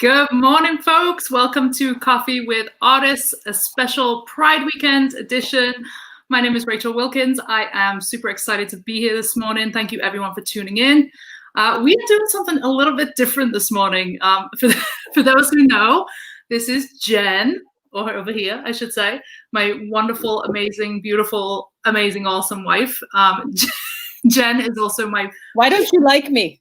Good morning, folks. Welcome to Coffee with Artists, a special Pride Weekend edition. My name is Rachel Wilkins. I am super excited to be here this morning. Thank you, everyone, for tuning in. We are doing something a little bit different this morning. For those who know, this is Jen, or over here, I should say, my wonderful, amazing, beautiful, amazing, awesome wife. Jen is also my... Why don't you like me?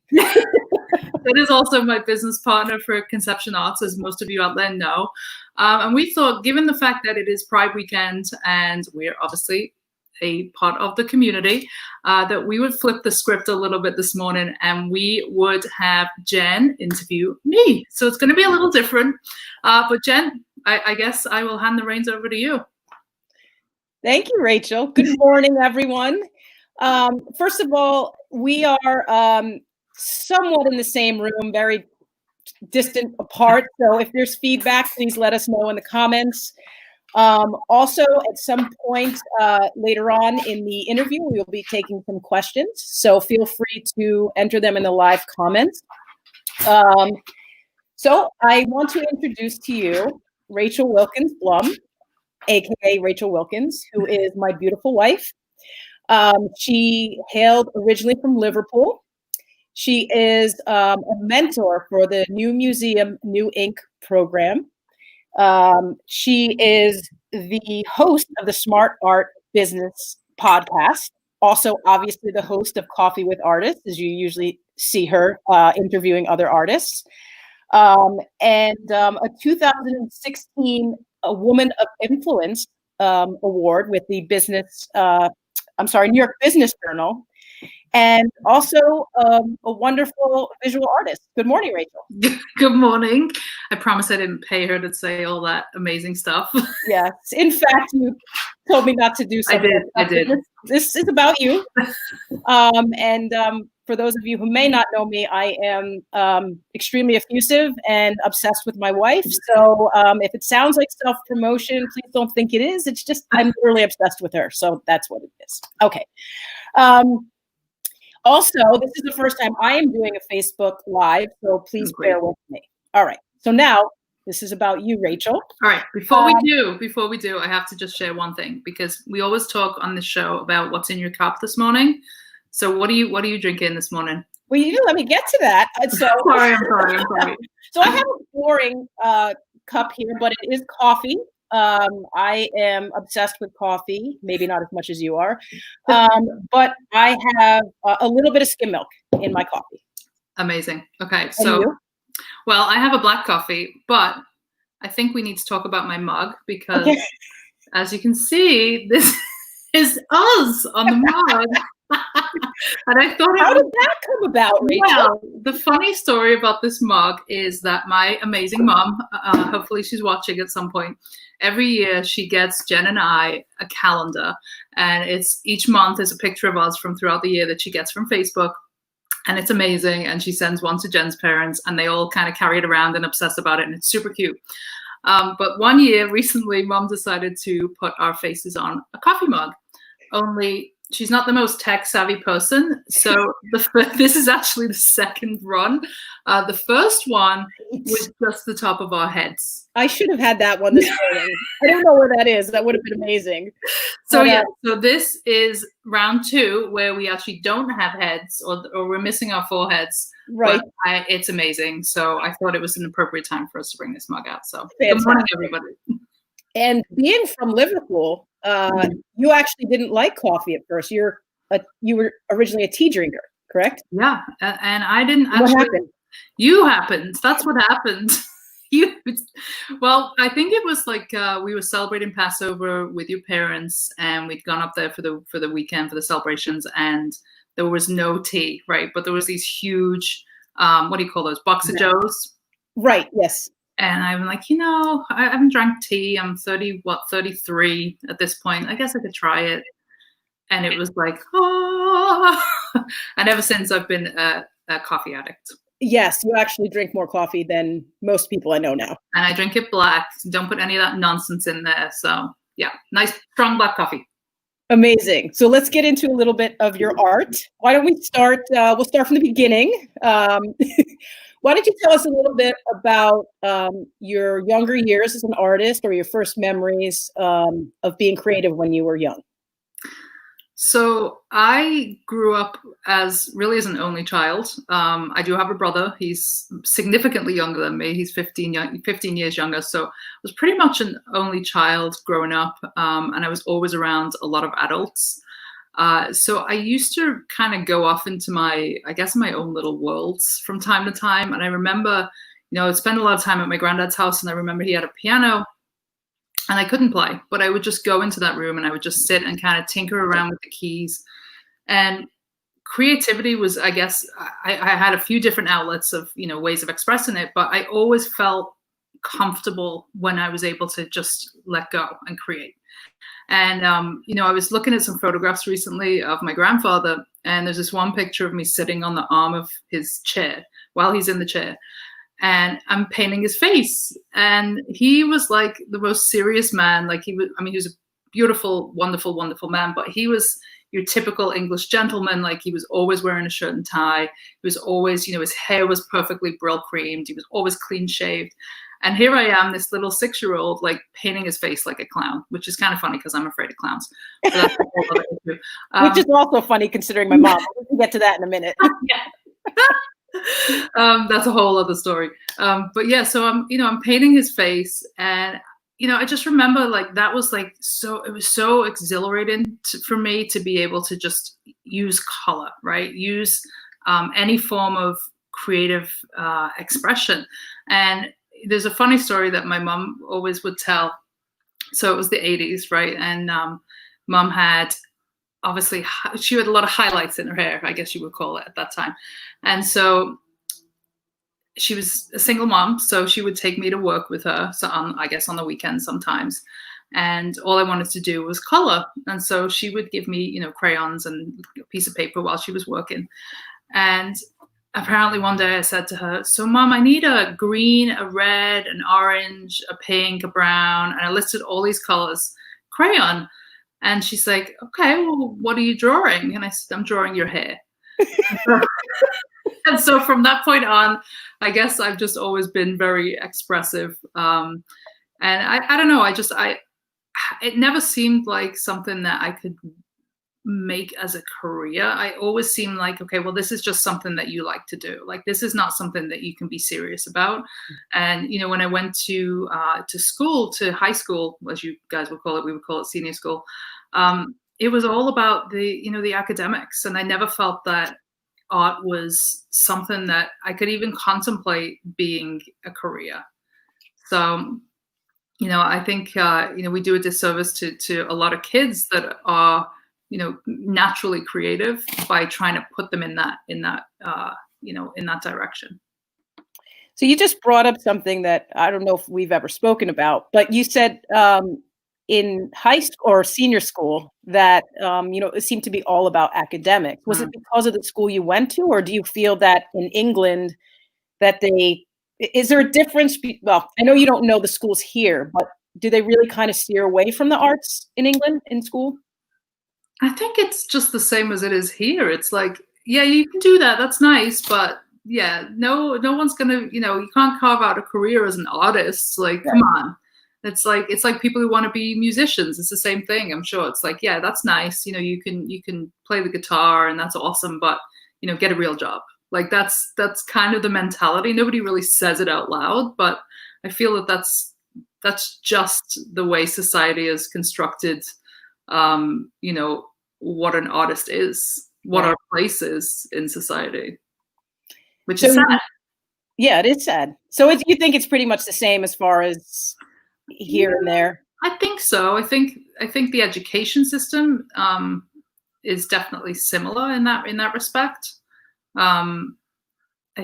It is also my business partner for Conception Arts, as most of you out there know. And we thought, given the fact that it is Pride Weekend and we're obviously a part of the community, that we would flip the script a little bit this morning and we would have Jen interview me. So it's going to be a little different. But Jen, I guess I will hand the reins over to you. Thank you, Rachel. Good morning, everyone. First of all, we are somewhat in the same room, very distant apart. So if there's feedback, please let us know in the comments. Also, at some point later on in the interview, we will be taking some questions. So feel free to enter them in the live comments. So I want to introduce to you Rachel Wilkins Blum, aka Rachel Wilkins, who is my beautiful wife. She hailed originally from Liverpool. She is a mentor for the New Museum, New Ink program. She is the host of the Smart Art Business podcast. Also, obviously, the host of Coffee with Artists, as you usually see her interviewing other artists. And a 2016 Woman of Influence award with the New York Business Journal. And also a wonderful visual artist. Good morning, Rachel. Good morning. I promise I didn't pay her to say all that amazing stuff. Yes. In fact, you told me not to do something. I did. This is about you. For those of you who may not know me, I am extremely effusive and obsessed with my wife. So if it sounds like self-promotion, please don't think it is. It's just I'm literally obsessed with her. So that's what it is. Okay. Also, this is the first time I am doing a Facebook Live, so please bear with me. All right. So now this is about you, Rachel. All right. Before we do, I have to just share one thing because we always talk on the show about what's in your cup this morning. So what are you drinking this morning? Well, you let me get to that. So I'm sorry. So I have a boring cup here, but it is coffee. I am obsessed with coffee, maybe not as much as you are, but I have a little bit of skim milk in my coffee. Amazing. Okay, so, well, I have a black coffee, but I think we need to talk about my mug because, as you can see, this is us on the mug. And I thought, how did that come about, Rachel? Well, the funny story about this mug is that my amazing mom, hopefully she's watching at some point, every year she gets Jen and I a calendar, and it's each month is a picture of us from throughout the year that she gets from Facebook, and it's amazing. And she sends one to Jen's parents, and they all kind of carry it around and obsess about it, and it's super cute. But one year recently, Mom decided to put our faces on a coffee mug, only she's not the most tech-savvy person, so this is actually the second run. The first one was just the top of our heads. I should have had that one this morning. I don't know where that is. That would have been amazing. So so this is round 2, where we actually don't have heads, or we're missing our foreheads. Right. But it's amazing. So I thought it was an appropriate time for us to bring this mug out. So good morning, everybody. And being from Liverpool, you actually didn't like coffee at first. You were originally a tea drinker, correct? Yeah, and I didn't actually. What happened? You happened. That's what happened. Well, I think it was like we were celebrating Passover with your parents, and we'd gone up there for the weekend for the celebrations, and there was no tea, right? But there was these huge, what do you call those, Boxer Joes? Right. Yes. And I'm like, I haven't drank tea. I'm 33 at this point. I guess I could try it. And it was like, and ever since I've been a coffee addict. Yes, you actually drink more coffee than most people I know now. And I drink it black. Don't put any of that nonsense in there. So yeah, nice, strong black coffee. Amazing. So let's get into a little bit of your art. Why don't we start? We'll start from the beginning. Why don't you tell us a little bit about your younger years as an artist, or your first memories of being creative when you were young? So I grew up as an only child. I do have a brother. He's significantly younger than me. He's 15 years younger. So I was pretty much an only child growing up, and I was always around a lot of adults. So I used to kind of go off into my own little worlds from time to time. And I remember, I'd spend a lot of time at my granddad's house, and I remember he had a piano. And I couldn't play, but I would just go into that room and I would just sit and kind of tinker around with the keys. And creativity was, I guess, I had a few different outlets of, ways of expressing it, but I always felt comfortable when I was able to just let go and create. And, I was looking at some photographs recently of my grandfather, and there's this one picture of me sitting on the arm of his chair while he's in the chair. And I'm painting his face. And he was like the most serious man. Like he was a beautiful, wonderful, wonderful man, but he was your typical English gentleman. Like he was always wearing a shirt and tie. He was always, his hair was perfectly Brill creamed. He was always clean shaved. And here I am, this little 6-year-old, like painting his face like a clown, which is kind of funny because I'm afraid of clowns. But that's a whole other issue. Which is also funny considering my mom. We can get to that in a minute. Yeah. That's a whole other story. But yeah, so I'm painting his face, and I just remember like that was like it was so exhilarating for me to be able to just use color, right? Use any form of creative expression. And there's a funny story that my mom always would tell. So it was the 80s, right? And mom had, obviously, she had a lot of highlights in her hair, I guess you would call it at that time. And so she was a single mom, so she would take me to work with her, so on the weekends sometimes. And all I wanted to do was color. And so she would give me, crayons and a piece of paper while she was working. And apparently one day I said to her, "So Mom, I need a green, a red, an orange, a pink, a brown." And I listed all these colors, crayon. And she's like, "Okay, well, what are you drawing?" And I said, "I'm drawing your hair." And so from that point on, I guess I've just always been very expressive. And I don't know, it never seemed like something that I could make as a career. I always seemed like, okay, well, this is just something that you like to do. Like, this is not something that you can be serious about. And, when I went to school, to high school, as you guys would call it, we would call it senior school. It was all about the academics. And I never felt that art was something that I could even contemplate being a career. So, I think, we do a disservice to a lot of kids that are, naturally creative by trying to put them in that direction. So you just brought up something that I don't know if we've ever spoken about, but you said in high school or senior school that, it seemed to be all about academics. Was it because of the school you went to, or do you feel that in England that is there a difference? Well, I know you don't know the schools here, but do they really kind of steer away from the arts in England in school? I think it's just the same as it is here. It's like, yeah, you can do that. That's nice. But yeah, no one's going to, you can't carve out a career as an artist. Like, come on. It's like people who want to be musicians. It's the same thing. I'm sure it's like, yeah, that's nice. You can play the guitar and that's awesome, but get a real job. Like that's kind of the mentality. Nobody really says it out loud, but I feel that that's just the way society is constructed. What an artist is, what our place is in society, which is sad. Yeah, it is sad. So you think it's pretty much the same as far as here and there? I think so. I think the education system is definitely similar in that respect. I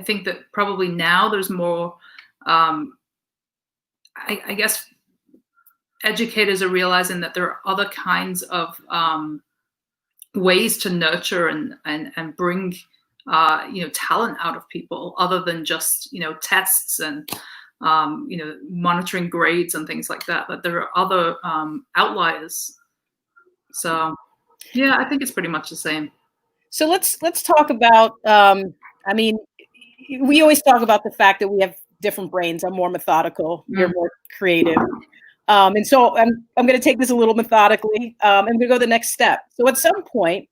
think that probably now there's more. I guess educators are realizing that there are other kinds of ways to nurture and bring talent out of people other than just tests and monitoring grades and things like that. But there are other outliers. So yeah, I think it's pretty much the same. So let's talk about. I mean, we always talk about the fact that we have different brains. I'm more methodical. You're more creative. And so I'm going to take this a little methodically. I'm going to go the next step. So at some point,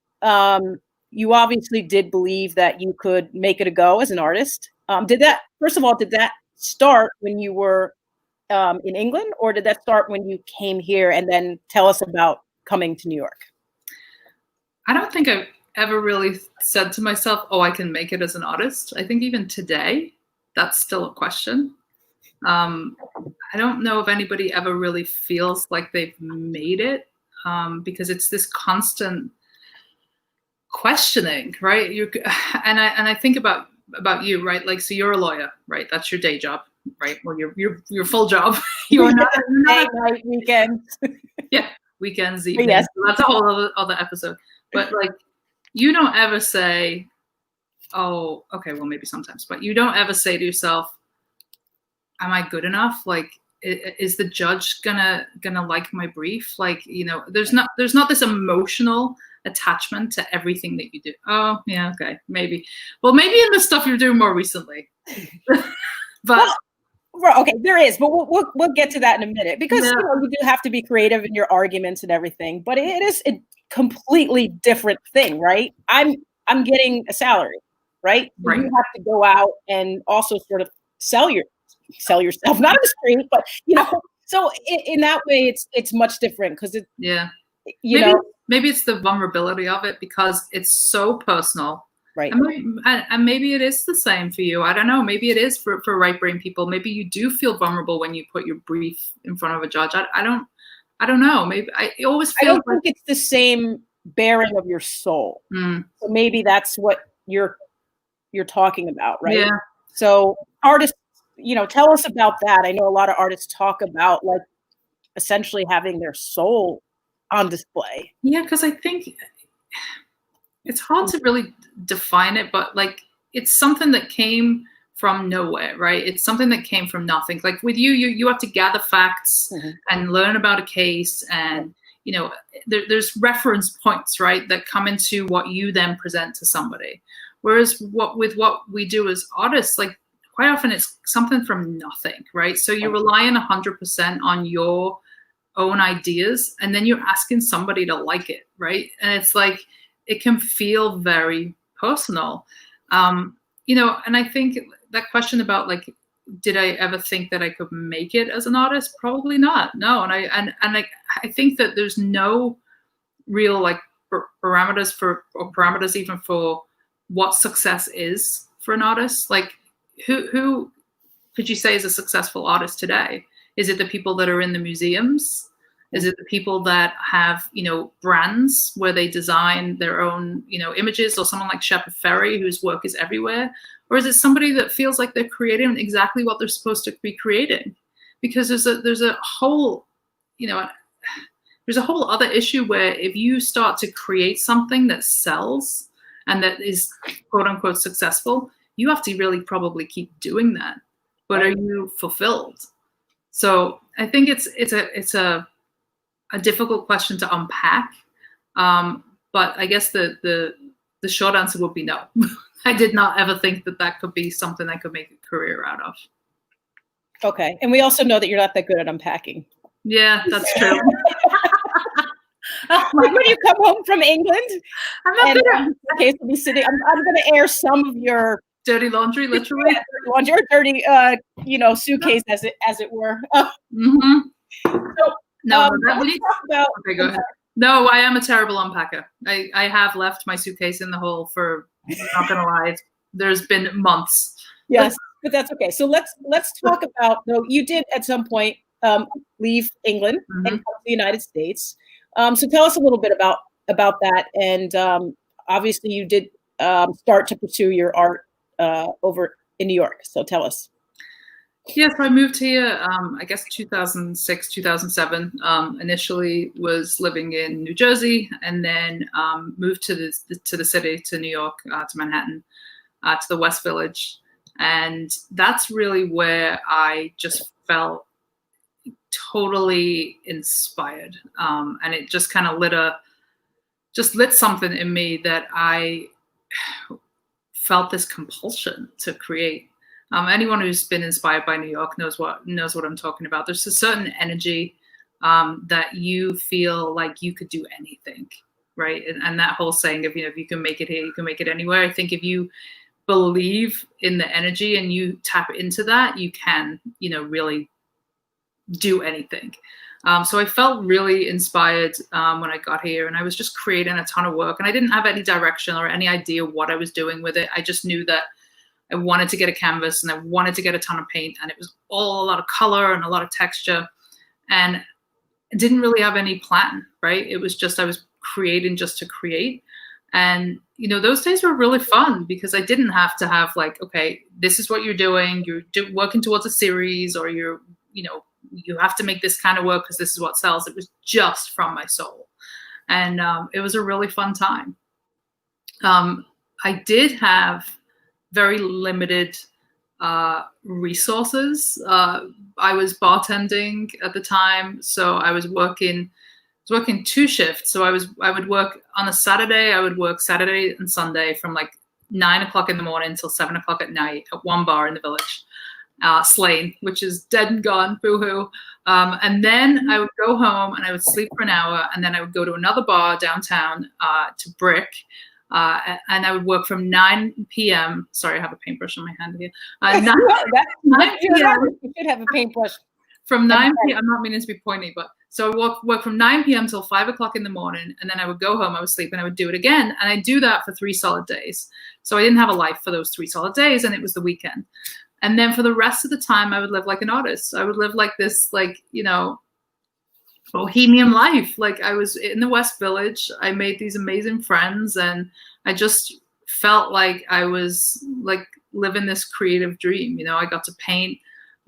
you obviously did believe that you could make it a go as an artist. First of all, did that start when you were in England, or did that start when you came here? And then tell us about coming to New York. I don't think I've ever really said to myself, oh, I can make it as an artist. I think even today, that's still a question. I don't know if anybody ever really feels like they've made it, because it's this constant questioning, right? And I think about you, right? Like, so you're a lawyer, right? That's your day job, right? Well, your full job. You're not night, weekends. Yeah, weekends, evenings. Yes. That's a whole other episode. But like, you don't ever say, oh, okay, well, maybe sometimes, but you don't ever say to yourself, am I good enough? Like, is the judge gonna like my brief? Like, there's not this emotional attachment to everything that you do. Oh, yeah, okay, maybe. Well, maybe in the stuff you're doing more recently. But well, okay, there is, but we'll get to that in a minute, because you do have to be creative in your arguments and everything. But it is a completely different thing, right? I'm getting a salary, right? Right. You have to go out and also sort of sell yourself, not on the street, but so in that way, it's much different, because maybe it's the vulnerability of it, because it's so personal, right? And maybe it is the same for you. I don't know. Maybe it is for right brain people. Maybe you do feel vulnerable when you put your brief in front of a judge. I don't know. Maybe I always feel. I don't think it's the same bearing of your soul. So maybe that's what you're talking about, right? Yeah. So artists, tell us about that. I know a lot of artists talk about, like, essentially having their soul on display. Yeah, because I think it's hard to really define it, but like, it's something that came from nowhere, right? It's something that came from nothing. Like with you have to gather facts and learn about a case, and there's reference points, right, that come into what you then present to somebody. Whereas what we do as artists, like, quite often it's something from nothing, right? So you're relying 100% on your own ideas, and then you're asking somebody to like it, right? And it's like, it can feel very personal. And I think that question about, like, did I ever think that I could make it as an artist? Probably not. No. And I think that there's no real, like, parameters even for what success is for an artist. Like, who could you say is a successful artist today? Is it the people that are in the museums? Is it the people that have, brands where they design their own, images, or someone like Shepard Fairey, whose work is everywhere? Or is it somebody that feels like they're creating exactly what they're supposed to be creating? Because there's a whole other issue where if you start to create something that sells and that is quote unquote successful, you have to really probably keep doing that. But are you fulfilled? So I think it's a difficult question to unpack. But I guess the short answer would be no. I did not ever think that could be something I could make a career out of. Okay. And we also know that you're not that good at unpacking. Yeah, that's true. Like when you come home from England, I'm not good at case to be sitting. I'm going to air some of your dirty laundry, literally. Yeah, dirty, suitcase, as it were. No, let's talk about. Okay, go ahead. No, I am a terrible unpacker. I have left my suitcase in the hole for, I'm not gonna lie, there's been months. Yes, but that's okay. So let's talk about. No, you did at some point leave England and come to the United States. So tell us a little bit about that, and obviously you did start to pursue your art over in New York. So tell us. Yes, I moved here, I guess 2006, 2007. Initially was living in New Jersey, and then moved to the city, to New York, to Manhattan, to the West Village. And that's really where I just felt totally inspired. And it just kind of lit something in me that I felt this compulsion to create. Anyone who's been inspired by New York knows what I'm talking about. There's a certain energy that you feel like you could do anything, right? And that whole saying of, if you can make it here, you can make it anywhere. I think if you believe in the energy and you tap into that, you can, really do anything. So I felt really inspired when I got here, and I was just creating a ton of work, and I didn't have any direction or any idea what I was doing with it. I just knew that I wanted to get a canvas and I wanted to get a ton of paint, and it was all a lot of color and a lot of texture, and I didn't really have any plan, right? It was just, I was creating just to create. And, those days were really fun because I didn't have to have like, okay, this is what you're doing. You're working towards a series, or you have to make this kind of work because this is what sells. It was just from my soul. And it was a really fun time. I did have very limited resources. I was bartending at the time, so I was working 2 shifts. So I would work on a Saturday. I would work Saturday and Sunday from like 9 o'clock in the morning till 7 o'clock at night at one bar in the village, Slane, which is dead and gone, boohoo. And then I would go home and I would sleep for an hour, and then I would go to another bar downtown to Brick. And I would work from 9 p.m. Sorry, I have a paintbrush on my hand here. 9 p.m. You should have a paintbrush. From 9 p.m. I'm not meaning to be pointy, but so I work from 9 p.m. till 5 o'clock in the morning, and then I would go home, I would sleep, and I would do it again. And I do that for 3 solid days. So I didn't have a life for those 3 solid days, and it was the weekend. And then for the rest of the time, I would live like an artist. I would live like this, like, bohemian life. Like, I was in the West Village. I made these amazing friends, and I just felt like I was like living this creative dream. I got to paint.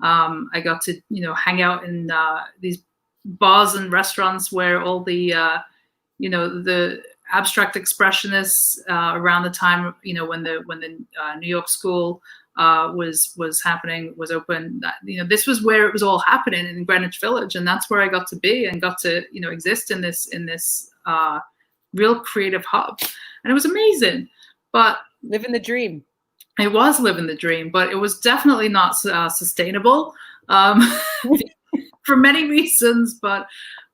I got to, hang out in these bars and restaurants where all the, the abstract expressionists around the time, when the New York School was happening, was open. This was where it was all happening in Greenwich Village, and that's where I got to be and got to, exist in this real creative hub, and it was amazing. But living the dream. It was living the dream, but it was definitely not sustainable for many reasons. But,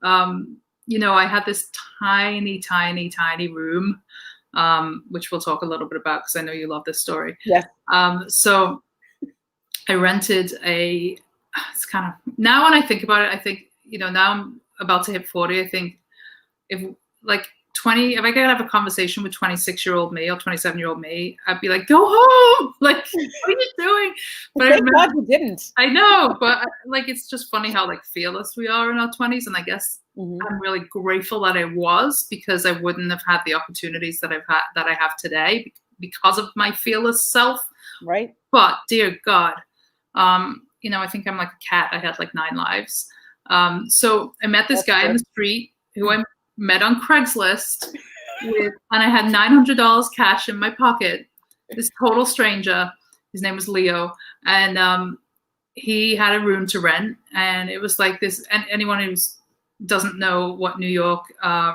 I had this tiny, tiny, tiny room, which we'll talk a little bit about because I know you love this story. Yeah. So I rented it's kind of, now when I think about it, I think, now I'm about to hit 40. I think if I could have a conversation with 26-year-old me or 27-year-old me, I'd be like, go home. Like, what are you doing? But thank God you didn't. I know, but it's just funny how fearless we are in our 20s. And I guess I'm really grateful that I was, because I wouldn't have had the opportunities that I have today because of my fearless self. Right. But dear God, I think I'm like a cat. I had 9 lives. So I met this guy in the street who I met on Craigslist and I had $900 cash in my pocket. This total stranger, his name was Leo, and he had a room to rent, and it was like this. And anyone who doesn't know what New York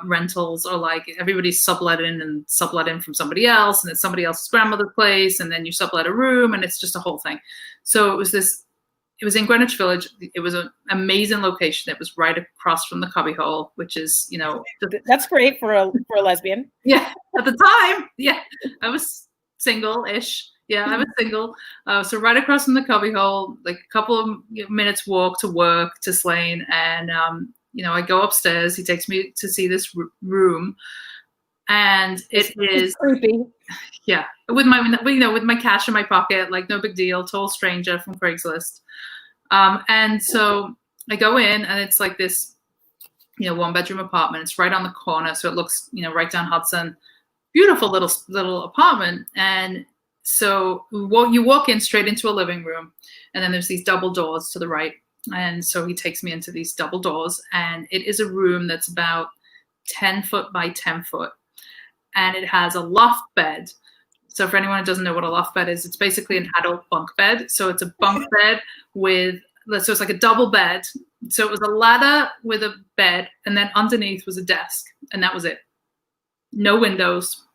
rentals are like, everybody's subletting from somebody else, and it's somebody else's grandmother's place, and then you sublet a room, and it's just a whole thing. So it was in Greenwich Village. It was an amazing location. It was right across from the Cubbyhole, which is, that's great for a lesbian. Yeah, at the time. Yeah, I was single-ish. Yeah, I was single. So right across from the Cubbyhole, a couple of minutes walk to work to Slane, and I go upstairs. He takes me to see this room, and it's creepy. Yeah, with my cash in my pocket, no big deal. Total stranger from Craigslist. And so I go in, and it's like this, 1-bedroom apartment. It's right on the corner, so it looks, right down Hudson. Beautiful little apartment. And so you walk in straight into a living room, and then there's these double doors to the right. And so he takes me into these double doors, and it is a room that's about 10 foot by 10 foot. And it has a loft bed. So for anyone who doesn't know what a loft bed is, it's basically an adult bunk bed. So it's a bunk bed so it's like a double bed. So it was a ladder with a bed, and then underneath was a desk, and that was it. No windows.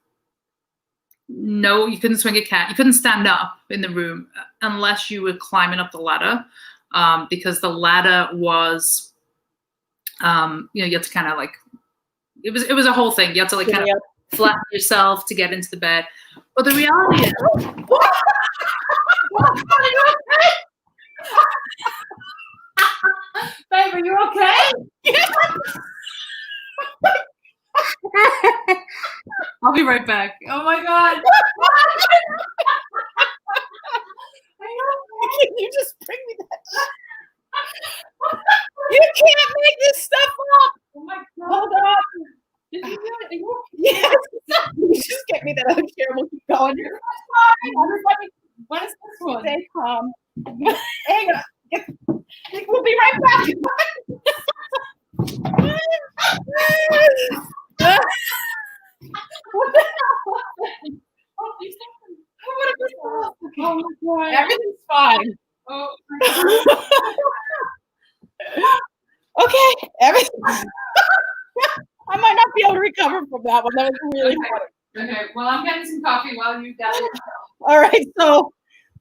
no, you couldn't swing a cat. You couldn't stand up in the room unless you were climbing up the ladder, because the ladder was, you had to kind of like, it was a whole thing. You had to like kind of flatten yourself to get into the bed. But the reality is, babe, are you okay? I'll be right back. Oh my God. Can you just bring me that? You can't make this stuff up. Oh my God. Hold on. Did you do it? Are you okay? Yes. You just get me that other chair. We'll keep going. What is this one? Stay calm. Hang on. We'll be right back. What the hell? Oh my God. Everything's fine. Oh Okay. Everything. I might not be able to recover from that one. That was really funny. Okay. Well, I'm getting some coffee while you gather yourself. All right. So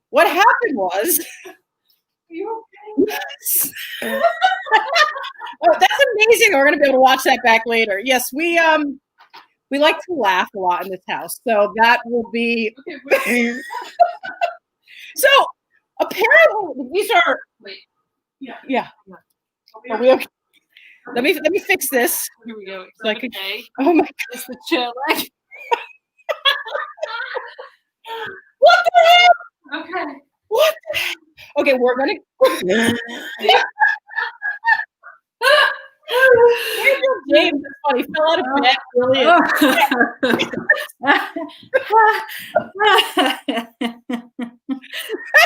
what happened was. Are you okay? Yes. Oh, that's amazing. We're gonna be able to watch that back later. Yes, we like to laugh a lot in this house, so that will be. Okay, So apparently these are. wait. Yeah. Are we okay? Let me fix this. Here we go. So I could- Okay. Oh my God! It's the chair leg. What the heck? Okay. What? The heck? Okay, we're gonna. James is funny. Fell out of bed. Brilliant.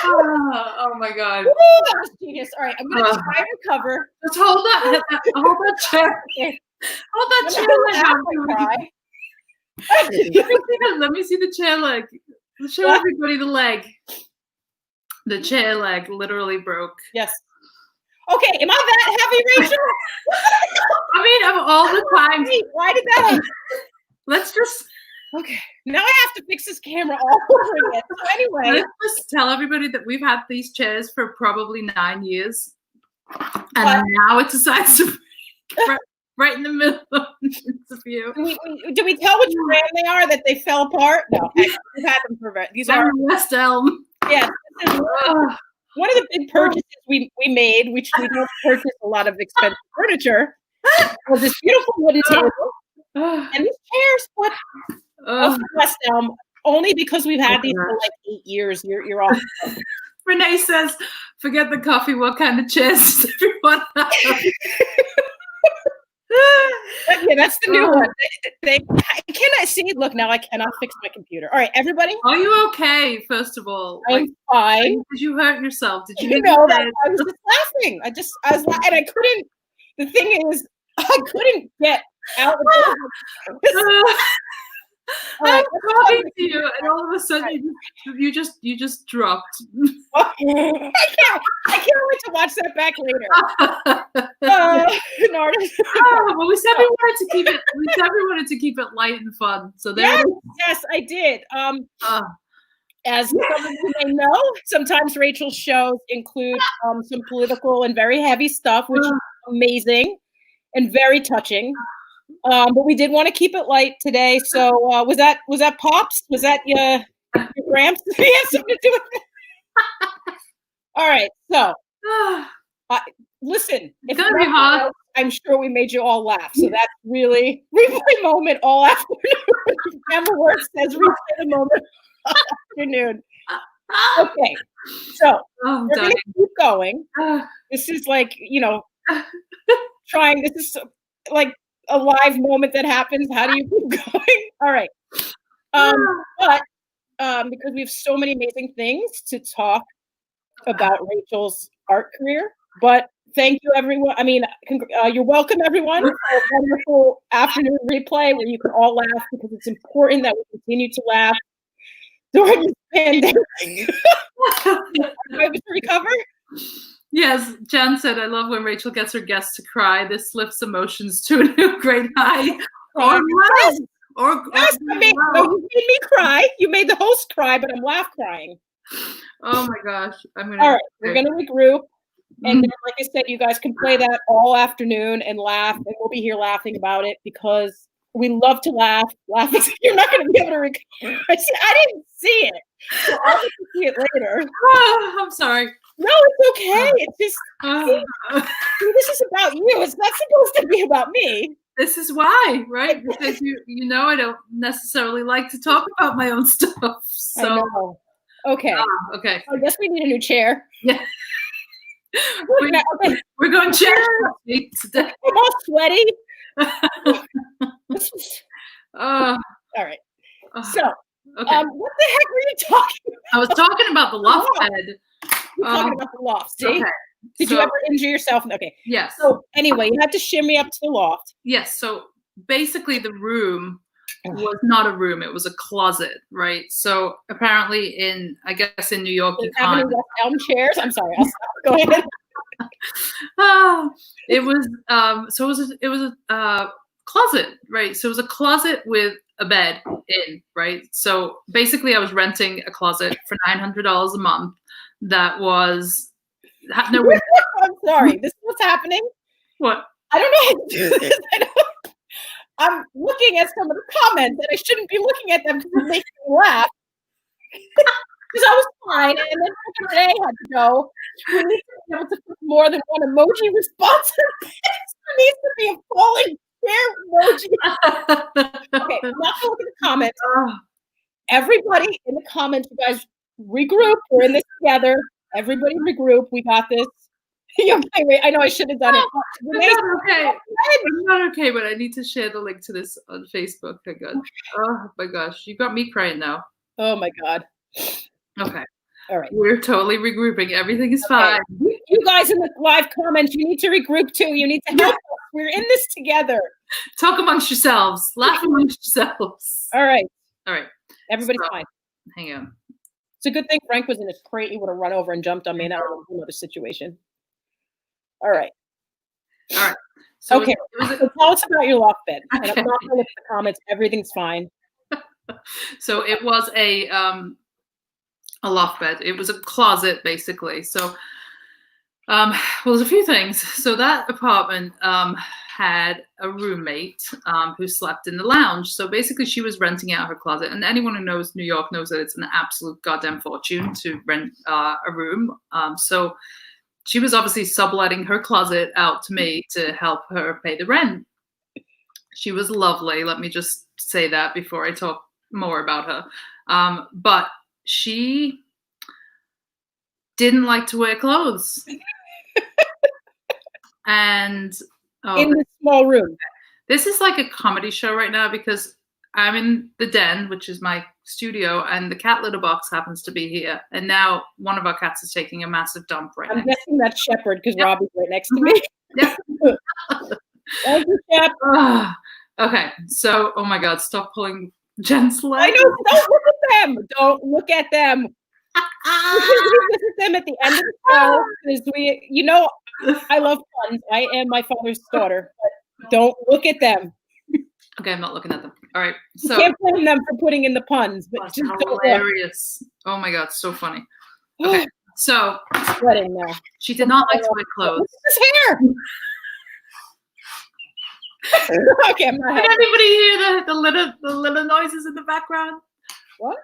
Oh my God. Woo, that was genius. All right, I'm gonna try and recover. Just hold that chair. Okay. Hold that chair leg. Let me see the chair leg. Show everybody the leg. The chair leg literally broke. Yes. Okay, am I that heavy, Rachel? I mean, of all the times. Why did that happen? Let's just. Okay, now I have to fix this camera all over again. So anyway. Let's just tell everybody that we've had these chairs for probably 9 years. And now it decides to break right in the middle of the view. Do we tell which brand they are that they fell apart? No, we've had them for these are West Elm. Yes, this is one of the big purchases we made, which we don't purchase a lot of expensive furniture, was this beautiful wooden table and these chairs. What? West Elm, only because we've had these for like 8 years. You're off. Renee says, "Forget the coffee. What kind of chairs does everyone have?" Yeah, that's the new one. Can I see? Look, now I cannot fix my computer. All right, everybody. Are you okay? First of all, I'm fine. Did you hurt yourself? Did you? You know that I was just laughing. I was and I couldn't. The thing is, I couldn't get out of it. I'm talking to you, and all of a sudden you just dropped. I can't wait to watch that back later. Well, we said we wanted to keep it. We said we wanted to keep it light and fun. So there. Yes, I did. As some of you may know, sometimes Rachel's shows include some political and very heavy stuff, which is amazing and very touching. But we did want to keep it light today. So was that Pops? Was that your Gramps? He has something to do with it. All right. So listen, it's gonna be hard. I'm sure we made you all laugh. So that's really replay moment all afternoon. Emma Word says replay the moment all afternoon. Okay. So we're gonna keep going. This is like, trying. This is like a live moment that happens. How do you keep going? All right. But because we have so many amazing things to talk about Rachel's art career, but thank you, everyone. I mean, you're welcome, everyone, for a wonderful afternoon replay where you can all laugh, because it's important that we continue to laugh during this pandemic. Are you able to recover? Yes, Jan said, "I love when Rachel gets her guests to cry. This lifts emotions to a new great high." Yes, I mean, no, you made me cry. You made the host cry, but I'm laugh crying. Oh my gosh. All right, we're gonna regroup. And then, like I said, you guys can play that all afternoon and laugh, and we'll be here laughing about it because we love to laugh. You're not going to be able to record. I didn't see it. So I'll get to see it later. Oh, I'm sorry. No, it's okay. It's just, this is about you. It's not supposed to be about me. This is why, right? Because you know I don't necessarily like to talk about my own stuff. So. I know. Okay. Okay. I guess we need a new chair. Yeah. We're going chair today. I'm all sweaty. All right. So, okay. What the heck were you talking about? I was talking about the loft bed. You're talking about the loft. See? Okay. Did you ever injure yourself? Okay. Yes. So anyway, you had to shimmy up to the loft. Yes. So basically, the room was not a room; it was a closet, right? So apparently, I guess in New York, you can't have any West Elm chairs. I'm sorry. I'll stop. Go ahead. It was so it was a closet, right? So it was a closet with a bed in, right? So basically, I was renting a closet for $900 a month. That was no. I'm sorry. This is what's happening. What? I don't know how to do this. I'm looking at some of the comments, and I shouldn't be looking at them because it makes me laugh. Because I was fine, and then Renee had to go. We need to be able to put more than one emoji response. There needs to be a falling chair emoji. Okay, I'm not going to look at the comments. Everybody in the comments, you guys regroup. We're in this together. Everybody regroup. We got this. Okay, wait, I know I should have done it. I'm not okay, but I need to share the link to this on Facebook. Thank God. Oh my gosh, you got me crying now. Oh my God. Okay. All right. We're totally regrouping. Everything is fine. You guys in the live comments, you need to regroup too. You need to help us. We're in this together. Talk amongst yourselves. Laugh amongst yourselves. All right. All right. Everybody's fine. Hang on. It's a good thing Frank was in his crate. He would have run over and jumped on me, and that would have been another situation. All right. All right. So okay. So tell us about your loft bed. Okay. And I'm not going to look at the comments. Everything's fine. So it was a loft bed. It was a closet, basically. So, well, there's a few things. So that apartment had a roommate who slept in the lounge. So basically, she was renting out her closet. And anyone who knows New York knows that it's an absolute goddamn fortune to rent a room. So she was obviously subletting her closet out to me to help her pay the rent. She was lovely. Let me just say that before I talk more about her. But she didn't like to wear clothes. And in the small room. This is like a comedy show right now because I'm in the den, which is my studio, and the cat litter box happens to be here. And now one of our cats is taking a massive dump right now. I'm guessing that's Shepherd because Robbie's right next to me. Yeah. Thank you, Shep. Okay, so, oh my God, stop pulling Jen's leg. I know, don't look at them. Don't look at them. We visit them at the end of the show because I love puns. I am my father's daughter, but don't look at them. Okay, I'm not looking at them. All right. So you can't blame them for putting in the puns, but just hilarious. Oh my God, so funny. Okay, so sweating now. She did not like to wear clothes. Look at his hair. Okay, I'm not. Did anybody hear the litter noises in the background? What?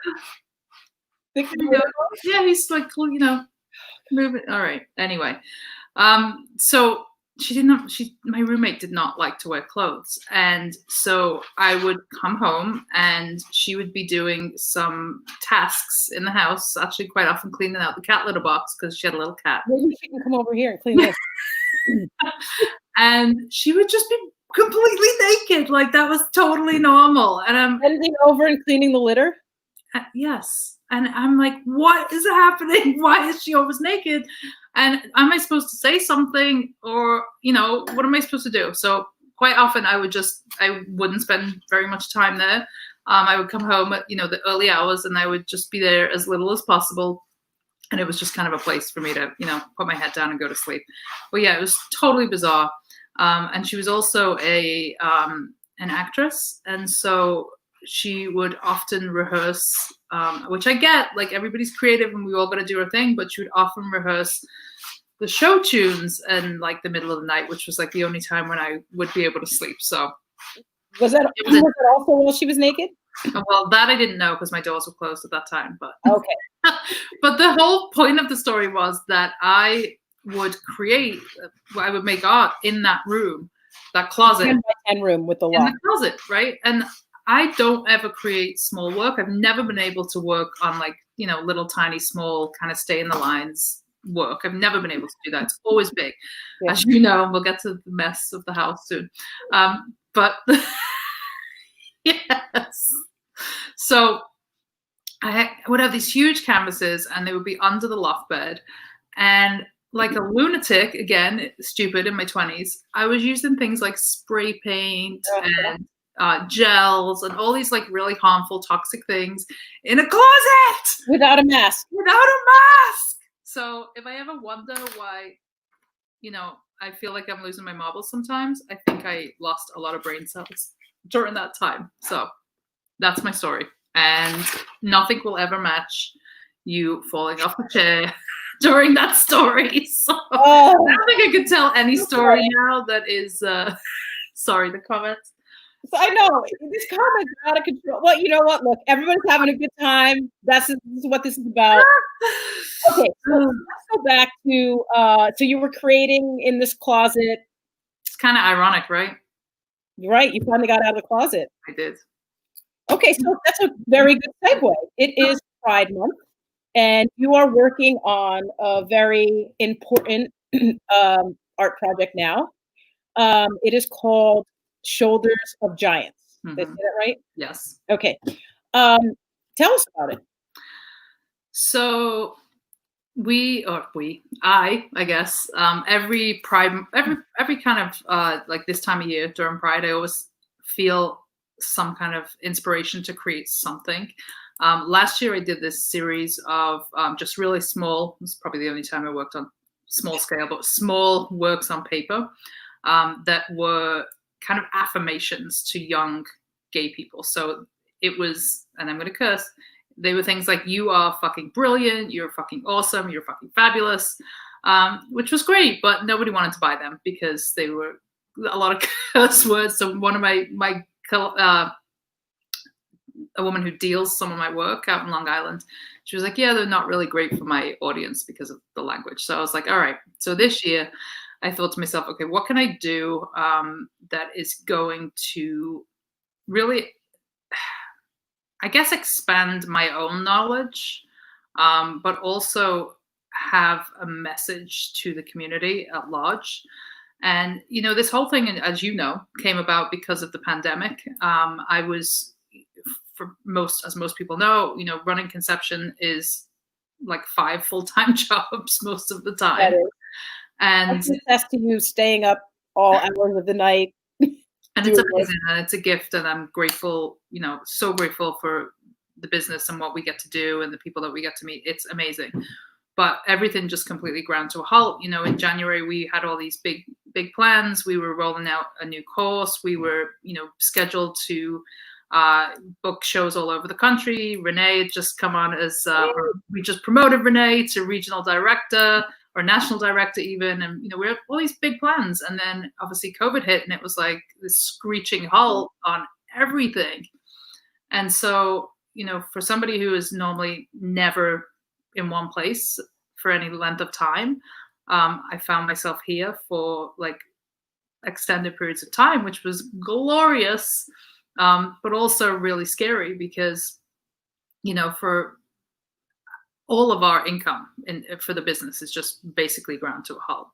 Yeah, he's like, moving. All right. Anyway, so my roommate did not like to wear clothes. And so I would come home and she would be doing some tasks in the house, actually quite often cleaning out the cat litter box because she had a little cat. Maybe she can come over here and clean this. And she would just be completely naked. Like that was totally normal. And I'm bending over and cleaning the litter? Yes. And I'm like, what is happening? Why is she always naked? And am I supposed to say something or, what am I supposed to do? So quite often I wouldn't spend very much time there. I would come home at, the early hours and I would just be there as little as possible. And it was just kind of a place for me to, put my head down and go to sleep. But yeah, it was totally bizarre. And she was also an actress. And so she would often rehearse, which I get, like everybody's creative and we all got to do our thing, but she would often rehearse the show tunes in like the middle of the night, which was like the only time when I would be able to sleep. So was that also while she was naked? Well, that I didn't know because my doors were closed at that time. But okay. But the whole point of the story was that I would make art in that room, that closet. 10 by 10 room with the lock. In the closet, right? And I don't ever create small work. I've never been able to work on like, little tiny small kind of stay in the lines work. I've never been able to do that. It's always big. Yeah. As you know, we'll get to the mess of the house soon. But yes. So I would have these huge canvases and they would be under the loft bed. And like a lunatic, again, stupid in my 20s, I was using things like spray paint and gels and all these like really harmful, toxic things in a closet. Without a mask. So if I ever wonder why, I feel like I'm losing my marbles sometimes, I think I lost a lot of brain cells during that time. So that's my story. And nothing will ever match you falling off the chair during that story. So I don't think I could tell any story now that is, sorry, the comments. So I know, this comment is out of control. Well, you know what? Look, everybody's having a good time. This is what this is about. Okay, so let's go back to, so you were creating in this closet. It's kind of ironic, right? Right, you finally got out of the closet. I did. Okay, so that's a very good segue. It is Pride Month, and you are working on a very important art project now. It is called Shoulders of Giants. Did I say that right? Yes. Okay. Tell us about it. So I guess, every Pride, every kind of like this time of year during Pride, I always feel some kind of inspiration to create something. Last year I did this series of just really small, it's probably the only time I worked on small scale, but small works on paper that were kind of affirmations to young gay people. So it was, and I'm going to curse, they were things like, you are fucking brilliant, you're fucking awesome, you're fucking fabulous, which was great, but nobody wanted to buy them because they were a lot of curse words. So one of my a woman who deals some of my work out in Long Island, she was like, yeah, they're not really great for my audience because of the language. So I was like, all right. So this year I thought to myself, okay, what can I do that is going to really, I guess, expand my own knowledge, but also have a message to the community at large. And, this whole thing, as you know, came about because of the pandemic. I was, as most people know, running conception is like 5 full-time jobs most of the time. And that's to you staying up all hours of the night. And it's amazing, and it's a gift, and I'm grateful, so grateful for the business and what we get to do and the people that we get to meet. It's amazing. But everything just completely ground to a halt. In January, we had all these big plans. We were rolling out a new course. We were, scheduled to book shows all over the country. Renee had just come on as, we just promoted Renee to regional director or national director even. And, we had all these big plans. And then obviously COVID hit and it was like this screeching halt on everything. And so, for somebody who is normally never in one place for any length of time, I found myself here for like extended periods of time, which was glorious, but also really scary because, for all of our income for the business is just basically ground to a halt.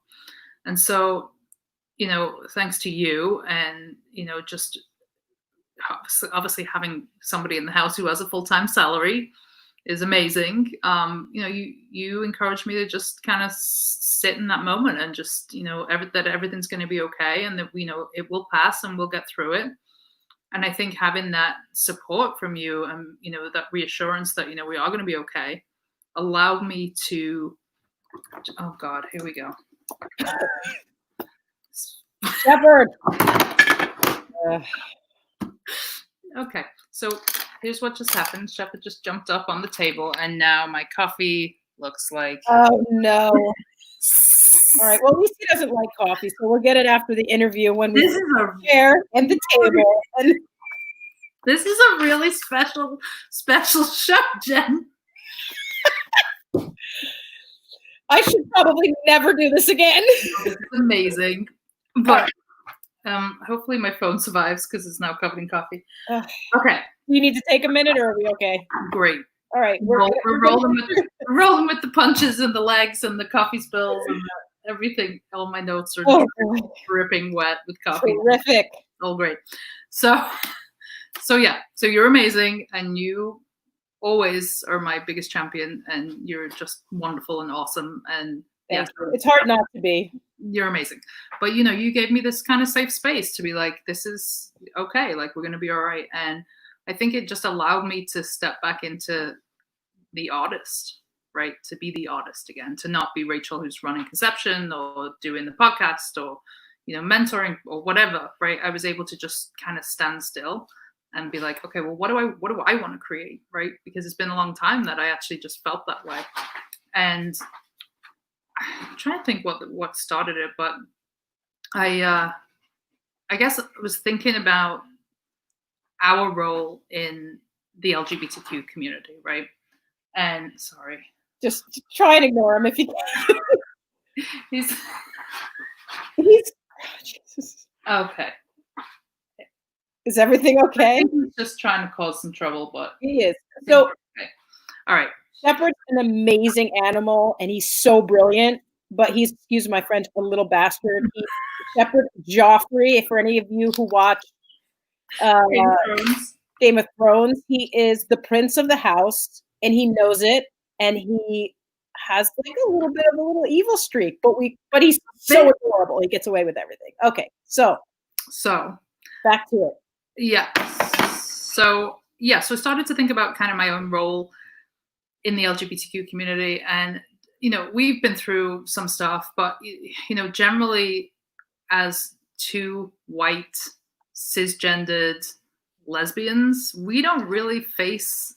And so, thanks to you and, just obviously having somebody in the house who has a full-time salary is amazing. You encouraged me to just kind of sit in that moment and just, that everything's going to be okay and that, it will pass and we'll get through it. And I think having that support from you and, that reassurance that, we are going to be okay allowed me to, oh God, here we go. Shepherd. Okay, so here's what just happened. Shepard just jumped up on the table, and now my coffee looks like. Oh no! All right. Well, at least he doesn't like coffee, so we'll get it after the interview when we This is a chair and the table. And this is a really special show, Jen. I should probably never do this again. This is amazing, but hopefully my phone survives because it's now covered in coffee. Okay. You need to take a minute, or are we okay? Great. All right. We're rolling with the punches and the legs and the coffee spills and everything. All my notes are dripping wet with coffee. Terrific. All great. So yeah. So you're amazing, and you always are my biggest champion, and you're just wonderful and awesome. And yeah, it's hard not to be. You're amazing. But you gave me this kind of safe space to be like, this is okay, like we're gonna be all right. And I think it just allowed me to step back into the artist, right? To be the artist again, to not be Rachel who's running conception or doing the podcast or mentoring or whatever, right? I was able to just kind of stand still and be like, okay, well, what do I want to create, right? Because it's been a long time that I actually just felt that way. And I'm trying to think what started it, but I guess I was thinking about our role in the LGBTQ community, right? And sorry, just try and ignore him if you can. he's Jesus. Okay. Is everything okay? I think he's just trying to cause some trouble, but he is. So, okay. All right. Shepard's an amazing animal, and he's so brilliant. But he's, excuse my French, a little bastard. He's Shepard Joffrey. For any of you who watch Game of Thrones, he is the prince of the house, and he knows it. And he has like a little bit of a little evil streak, but he's so adorable. He gets away with everything. Okay, so back to it. Yeah. So I started to think about kind of my own role in the LGBTQ community, and we've been through some stuff, but generally as two white cisgendered lesbians, we don't really face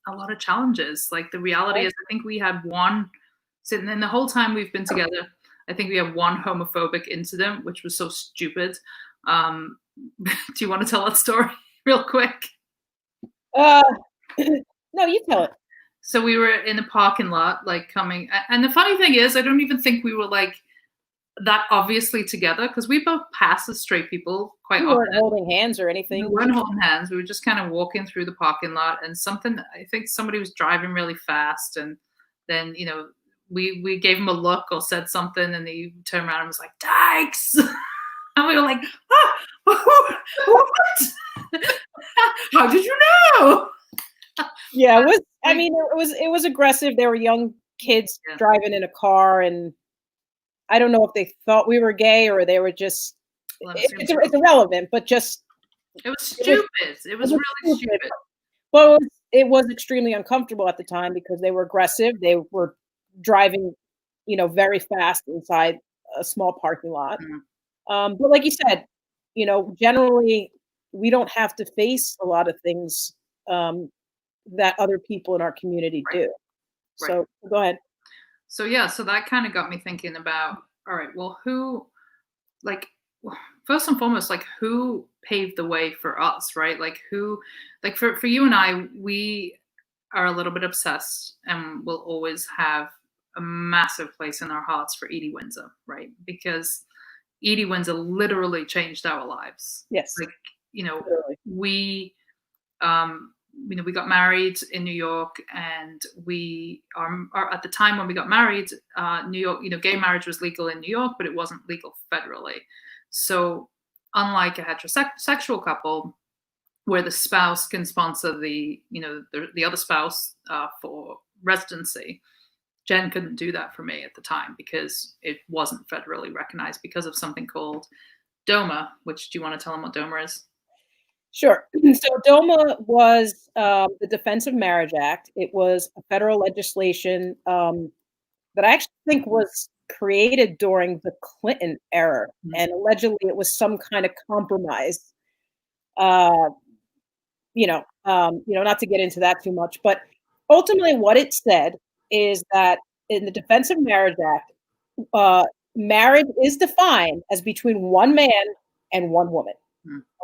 a lot of challenges. Like the reality is, I think we had one sitting in the whole time we've been together. I think we have one homophobic incident, which was so stupid. Do you want to tell that story real quick? No, you tell it. So we were in a parking lot, like coming, and the funny thing is, I don't even think we were like that obviously together, because we both pass as straight people quite often. We weren't holding hands or anything. We weren't holding hands. We were just kind of walking through the parking lot, and I think somebody was driving really fast, and then we gave him a look or said something, and he turned around and was like, "Dykes," and we were like, "What? How did you know?" Yeah, it was. I mean, it was aggressive. There were young kids driving in a car, and I don't know if they thought we were gay or they were just. It's irrelevant, but just. It was stupid. It was really stupid. Well, it was extremely uncomfortable at the time because they were aggressive. They were driving, very fast inside a small parking lot. Mm-hmm. But like you said, generally we don't have to face a lot of things that other people in our community do. Right. So go ahead. So so that kind of got me thinking about, all right, well, who, like, first and foremost, like, who paved the way for us, right? Like, who, like, for you and I, we are a little bit obsessed and will always have a massive place in our hearts for Edie Windsor, right? Because Edie Windsor literally changed our lives. Yes. Like, literally. We got married in New York, and we are at the time when we got married, New York, gay marriage was legal in New York, but it wasn't legal federally. So unlike a heterosexual couple where the spouse can sponsor the other spouse for residency, Jen couldn't do that for me at the time because it wasn't federally recognized because of something called DOMA, which, do you want to tell them what DOMA is? Sure. So DOMA was the Defense of Marriage Act. It was a federal legislation that I actually think was created during the Clinton era. Mm-hmm. And allegedly it was some kind of compromise not to get into that too much, but ultimately what it said is that in the Defense of Marriage Act, marriage is defined as between one man and one woman.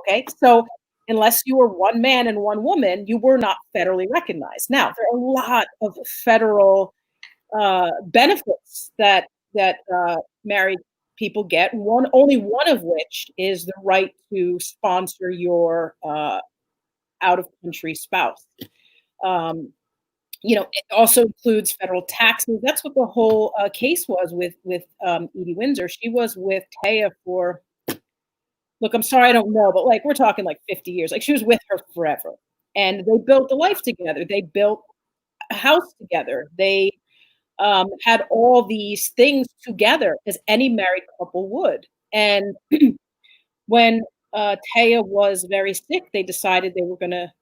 Okay, so unless you were one man and one woman, you were not federally recognized. Now, there are a lot of federal benefits that married people get. Only one of which is the right to sponsor your out-of-country spouse. It also includes federal taxes. That's what the whole case was with Edie Windsor. She was with Taya for, look, I'm sorry, I don't know, but we're talking 50 years. She was with her forever. And they built a life together. They built a house together. They had all these things together as any married couple would. And when Taya was very sick, they decided they were going to,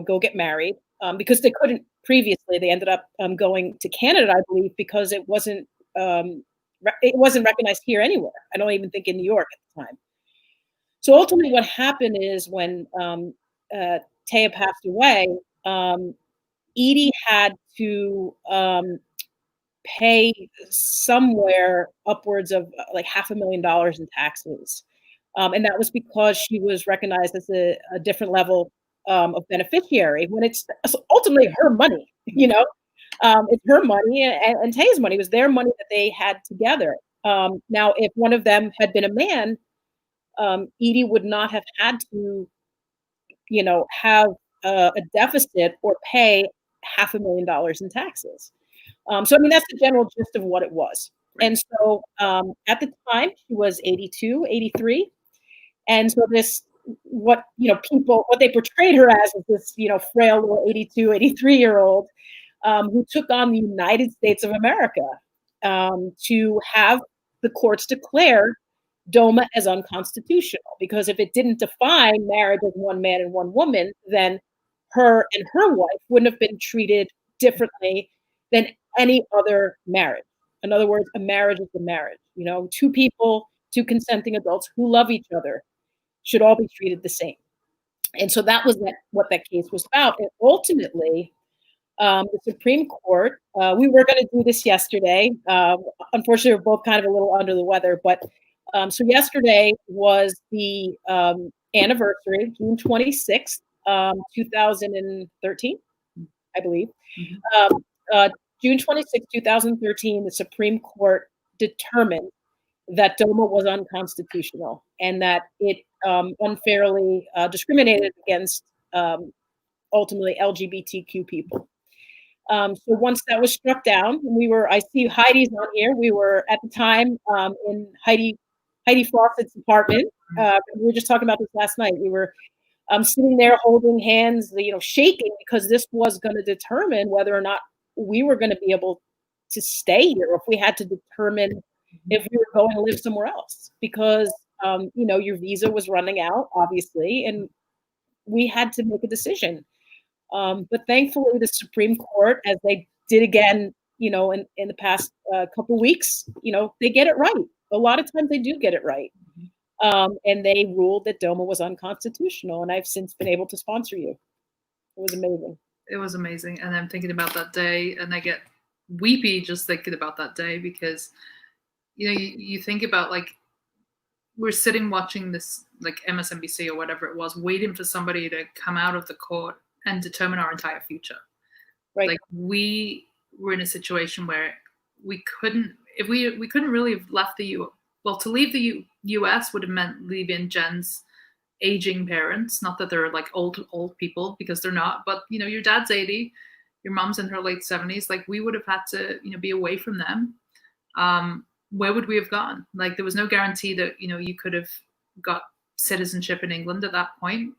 go get married because they couldn't previously. They ended up going to Canada, I believe, because it wasn't recognized here anywhere. I don't even think in New York at the time. So ultimately, what happened is when Taya passed away, Edie had to pay somewhere upwards of $500,000 in taxes. And that was because she was recognized as a different level of beneficiary when it's ultimately her money, it's her money and Taya's money. It was their money that they had together. Now, if one of them had been a man, Edie would not have had to, have a deficit or pay $500,000 in taxes. So, that's the general gist of what it was. And so at the time, she was 82, 83. And so what they portrayed her as is this, frail little 82, 83-year-old who took on the United States of America to have the courts declare DOMA as unconstitutional. Because if it didn't define marriage as one man and one woman, then her and her wife wouldn't have been treated differently than any other marriage. In other words, a marriage is a marriage. Two people, two consenting adults who love each other should all be treated the same. And so that was what that case was about. And ultimately, the Supreme Court, we were going to do this yesterday. Unfortunately, we're both kind of a little under the weather. But so yesterday was the anniversary, June 26th, 2013, I believe. June 26, 2013, the Supreme Court determined that DOMA was unconstitutional and that it unfairly discriminated against ultimately LGBTQ people. So once that was struck down, I see Heidi's on here. We were at the time in Heidi Fawcett's apartment. We were just talking about this last night. We were sitting there holding hands, shaking because this was going to determine whether or not we were going to be able to stay here, if we had to determine if we were going to live somewhere else, because your visa was running out, obviously, and we had to make a decision. But thankfully, the Supreme Court, as they did again, in the past couple weeks, they get it right. A lot of times they do get it right. And they ruled that DOMA was unconstitutional, and I've since been able to sponsor you. It was amazing. It was amazing. And I'm thinking about that day, and I get weepy just thinking about that day because, you think about we're sitting watching this MSNBC or whatever it was, waiting for somebody to come out of the court and determine our entire future. Right. We were in a situation where we couldn't really have left to leave the US would have meant leaving Jen's aging parents. Not that they're old people, because they're not, but your dad's 80, your mom's in her late 70s. We would have had to, be away from them. Where would we have gone? There was no guarantee that, you could have got citizenship in England at that point.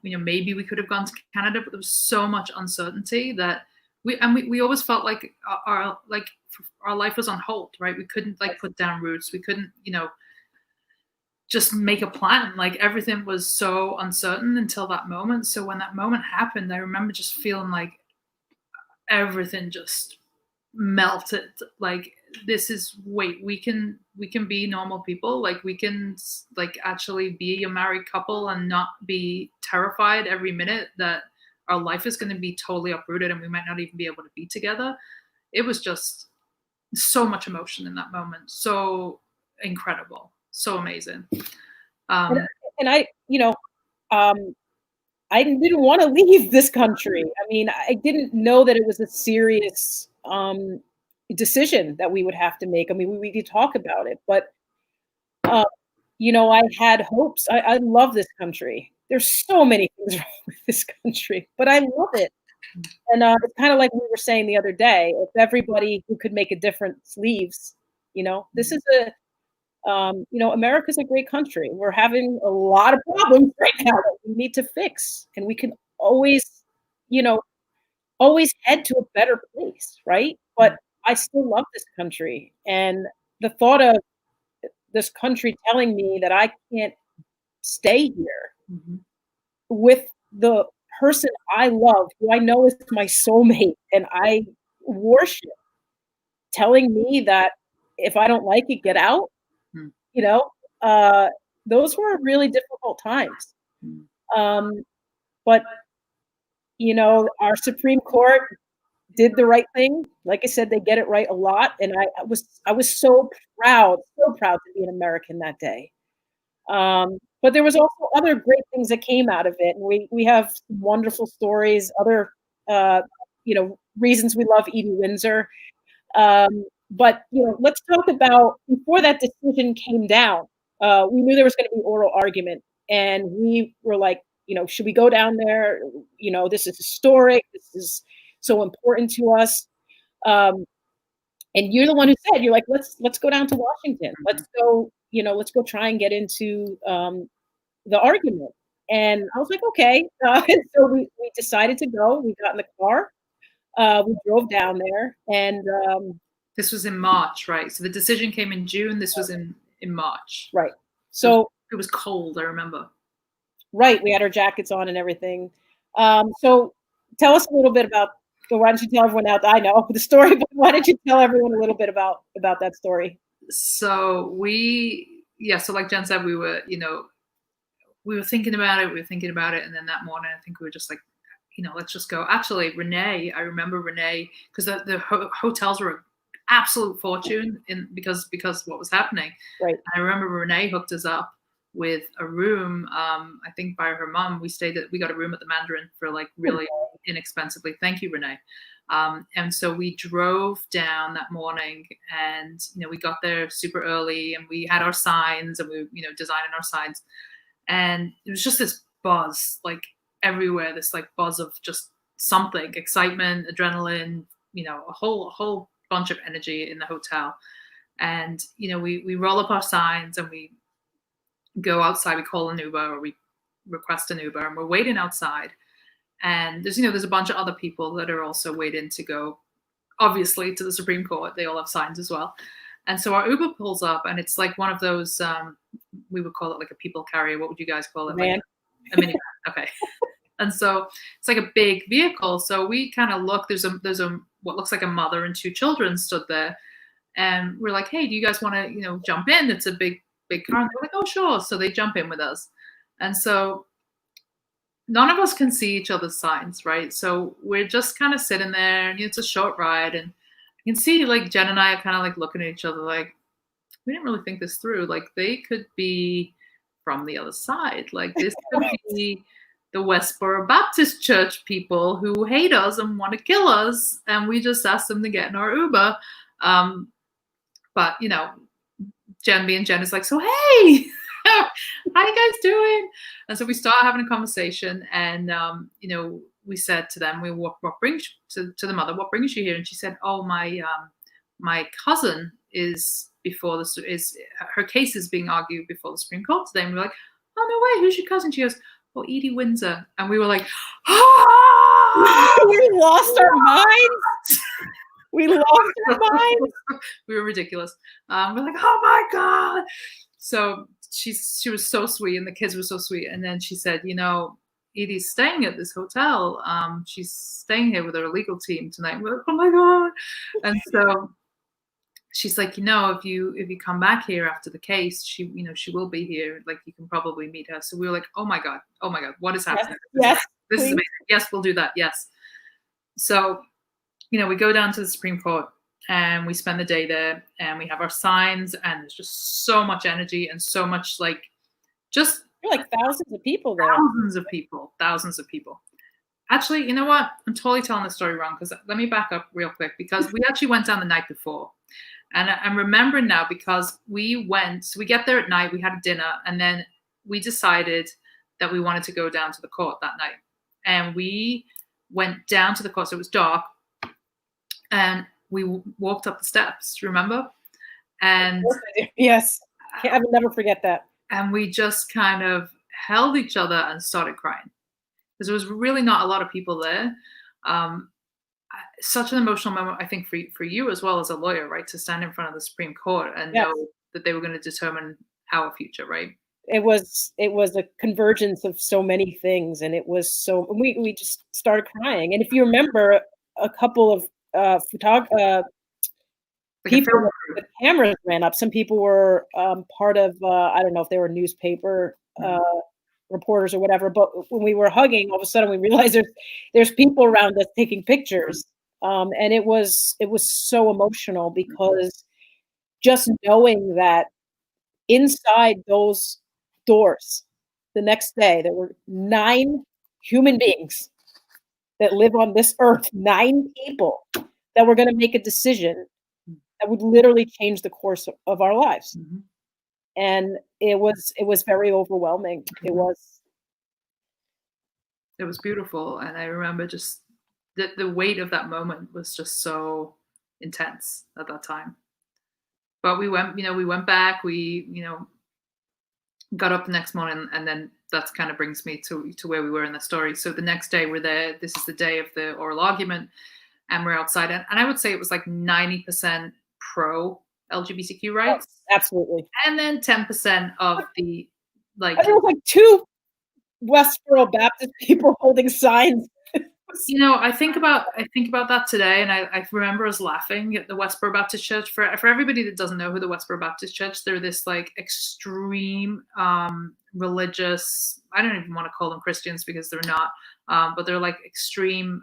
Maybe we could have gone to Canada, but there was so much uncertainty that we always felt like our life was on hold, right? We couldn't put down roots. We couldn't, just make a plan. Everything was so uncertain until that moment. So when that moment happened, I remember just feeling like everything just melted. Like, this is, wait, we can be normal people. Like, we can like actually be a married couple and not be terrified every minute that our life is going to be totally uprooted and we might not even be able to be together. It was just so much emotion in that moment. So incredible. So amazing. And I, I didn't want to leave this country. I mean, I didn't know that it was a serious decision that we would have to make. I mean, we could talk about it, but I had hopes. I love this country. There's so many things wrong with this country, but I love it. And it's kind of like we were saying the other day, if everybody who could make a difference leaves, this is America's a great country. We're having a lot of problems right now that we need to fix, and we can always head to a better place, right? But I still love this country, and the thought of this country telling me that I can't stay here with the person I love, who I know is my soulmate and I worship, telling me that if I don't like it, get out, those were really difficult times. But our Supreme Court did the right thing. Like I said, they get it right a lot, and I was so proud to be an American that day. But there was also other great things that came out of it, and we have wonderful stories, other reasons we love Edie Windsor. But let's talk about, before that decision came down, we knew there was going to be oral argument, and we were like, should we go down there? This is historic. This is so important to us. And you're the one who said, you're like, let's go down to Washington. Let's go try and get into the argument. And I was like, okay. So we decided to go. We got in the car. We drove down there, and this was in March, right? So the decision came in June. This was in March. Right. So it was cold, I remember. Right. We had our jackets on and everything. So tell us a little bit about, why don't you tell everyone out? I know the story, but why don't you tell everyone a little bit about that story? So so like Jen said, we were thinking about it. And then that morning, I think we were just like, let's just go. Actually, Renee, I remember Renee, because the hotels were an absolute fortune because what was happening. Right. I remember Renee hooked us up with a room. I think by her mom, we got a room at the Mandarin for like really inexpensively. Thank you, Renee. And so we drove down that morning, and we got there super early, and we had our signs, and we designing our signs, and it was just this buzz like everywhere, this like buzz of just something, excitement, adrenaline, a whole bunch of energy in the hotel. And we roll up our signs, and we go outside. We call an Uber, or we request an Uber, and we're waiting outside. And there's a bunch of other people that are also waiting to go, obviously, to the Supreme Court. They all have signs as well. And so our Uber pulls up, and it's like one of those, we would call it like a people carrier. What would you guys call it? Man. Like a minivan. Okay. And so it's like a big vehicle. So we kind of look, there's a what looks like a mother and two children stood there. And we're like, hey, do you guys want to, jump in? It's a big car. And they're like, oh, sure. So they jump in with us. And so none of us can see each other's signs, right? So we're just kind of sitting there, and it's a short ride. And you can see like Jen and I are kind of like looking at each other like, we didn't really think this through. Like, they could be from the other side. Like, this could be the Westboro Baptist Church people who hate us and want to kill us. And we just asked them to get in our Uber. But, Jen being Jen is like, so, hey, how you guys doing? And so we start having a conversation, and, we said to them, what brings to the mother, what brings you here? And she said, oh, my cousin is her case is being argued before the Supreme Court today. And we're like, oh, no way, who's your cousin? She goes, oh, Edie Windsor. And we were like, ah! We lost our minds. We lost our minds. We were ridiculous. We're like, oh my God. So she was so sweet, and the kids were so sweet. And then she said, Edie's staying at this hotel. She's staying here with her legal team tonight. We're like, oh my God. And so she's like, if you come back here after the case, she will be here. Like, you can probably meet her. So we were like, oh my God, what is happening? Yes, this is amazing. Yes, we'll do that. Yes. So, we go down to the Supreme Court and we spend the day there, and we have our signs, and there's just so much energy and so much just thousands of people there. Thousands of people. Actually, you know what? I'm totally telling the story wrong, because let me back up real quick, because we actually went down the night before. And I'm remembering now, because we get there at night, we had a dinner, and then we decided that we wanted to go down to the court that night. And we went down to the court, so it was dark, and we walked up the steps, remember? And yes, I will never forget that. And we just kind of held each other and started crying, because there was really not a lot of people there. Such an emotional moment, I think, for you as well as a lawyer, right? To stand in front of the Supreme Court and know that they were going to determine our future, right? It was a convergence of so many things, and it was we just started crying. And if you remember, a couple of people with cameras ran up. Some people were part of I don't know if they were newspaper reporters or whatever. But when we were hugging, all of a sudden we realized there's people around us taking pictures, and it was so emotional, because just knowing that inside those doors the next day there were 9 human beings that live on this earth, 9 people that were going to make a decision that would literally change the course of our lives. Mm-hmm. And it was very overwhelming. Mm-hmm. It was beautiful. And I remember just the weight of that moment was just so intense at that time. But we went back, we got up the next morning, and then that kind of brings me to where we were in the story. So the next day we're there. This is the day of the oral argument, and we're outside. And I would say it was like 90% pro LGBTQ rights. Oh, absolutely. And then 10% of the there was like 2 Westboro Baptist people holding signs. I think about that today, and I remember us laughing at the Westboro Baptist Church. For everybody that doesn't know who the Westboro Baptist Church, they're this like extreme religious. I don't even want to call them Christians, because they're not, but they're like extreme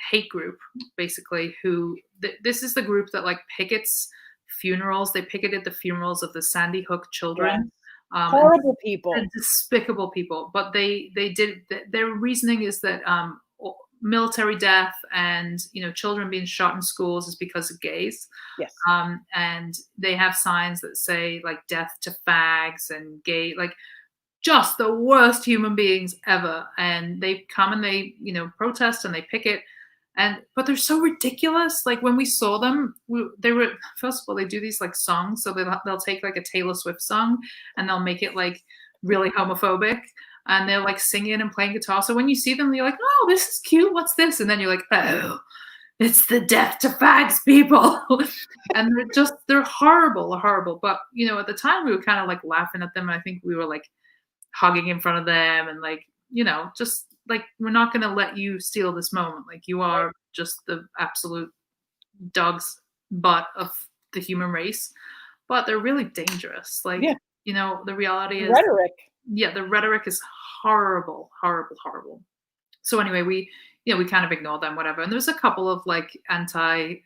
hate group, basically. This is the group that like pickets funerals. They picketed the funerals of the Sandy Hook children. Yeah. Horrible people, despicable people. But they did. Their reasoning is that military death and children being shot in schools is because of gays. Yes. And they have signs that say like death to fags and gay, like just the worst human beings ever. And they come and they protest and they picket, but they're so ridiculous. Like when we saw them, they were, first of all, they do these like songs. So they'll take like a Taylor Swift song and they'll make it like really homophobic. And they're like singing and playing guitar. So when you see them, you're like, oh, this is cute. What's this? And then you're like, oh, it's the death to fags people. And they're horrible. But, at the time we were kind of like laughing at them. And I think we were like hugging in front of them and like, just like, we're not going to let you steal this moment. Like you are just the absolute dog's butt of the human race. But they're really dangerous. Like, the reality is rhetoric. Yeah, the rhetoric is horrible. So anyway, we kind of ignored them, whatever. And there's a couple of like anti,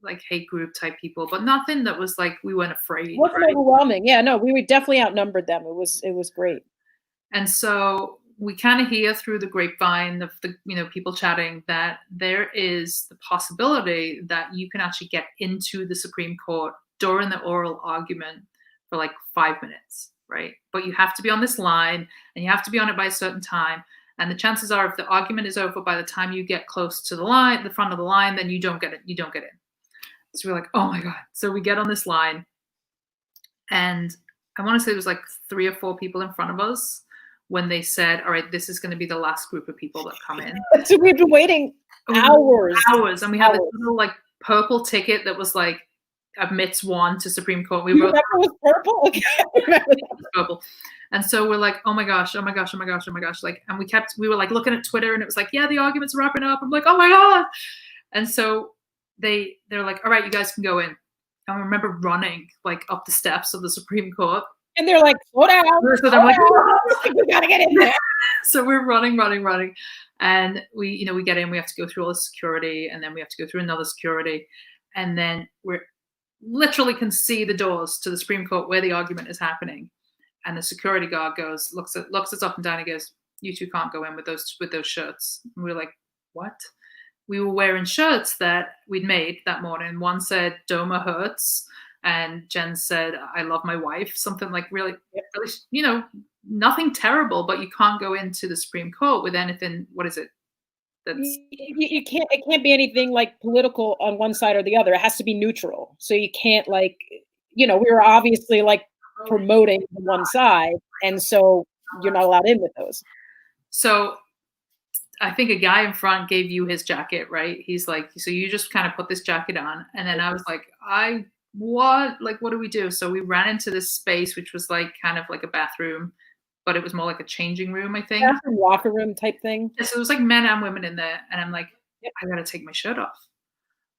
like hate group type people, but nothing that was like we weren't afraid. It wasn't overwhelming. Yeah, no, we definitely outnumbered them. It was great. And so we kind of hear through the grapevine of the people chatting that there is the possibility that you can actually get into the Supreme Court during the oral argument for like 5 minutes. Right. But you have to be on this line and you have to be on it by a certain time. And the chances are if the argument is over by the time you get close to the front of the line, then you don't get it. You don't get in. So we're like, oh my God. So we get on this line and I want to say there was like 3 or 4 people in front of us when they said, all right, this is going to be the last group of people that come in. So we've been waiting hours. And we had this little like purple ticket that was like, admits one to Supreme Court. We You both remember it was purple? Okay. purple. And so we're like, oh my gosh, oh my gosh, oh my gosh, oh my gosh. Like, and we were like looking at Twitter and it was like, yeah, the argument's wrapping up. I'm like, oh my God. And so they're like, all right, you guys can go in. And I remember running like up the steps of the Supreme Court. And they're like, slow down. So I'm like, we gotta get in there. So we're running. And we get in, we have to go through all the security, and then we have to go through another security. And then we're literally can see the doors to the Supreme Court where the argument is happening. And the security guard looks us up and down. He goes, "You two can't go in with those shirts." And we're like, "What?" We were wearing shirts that we'd made that morning. One said "Doma hurts," and Jen said, "I love my wife." Something like really, nothing terrible, but you can't go into the Supreme Court with anything. What is it? You can't. It can't be anything like political on one side or the other. It has to be neutral. So you can't we were obviously like promoting one side, and so you're not allowed in with those. So I think a guy in front gave you his jacket, right? He's like, so you just kind of put this jacket on. And then I was like, what do we do? So we ran into this space, which was like kind of like a bathroom, but it was more like a changing room, I think. Bathroom, locker room type thing. Yeah, so it was like men and women in there. And I'm like, yep, I got to take my shirt off.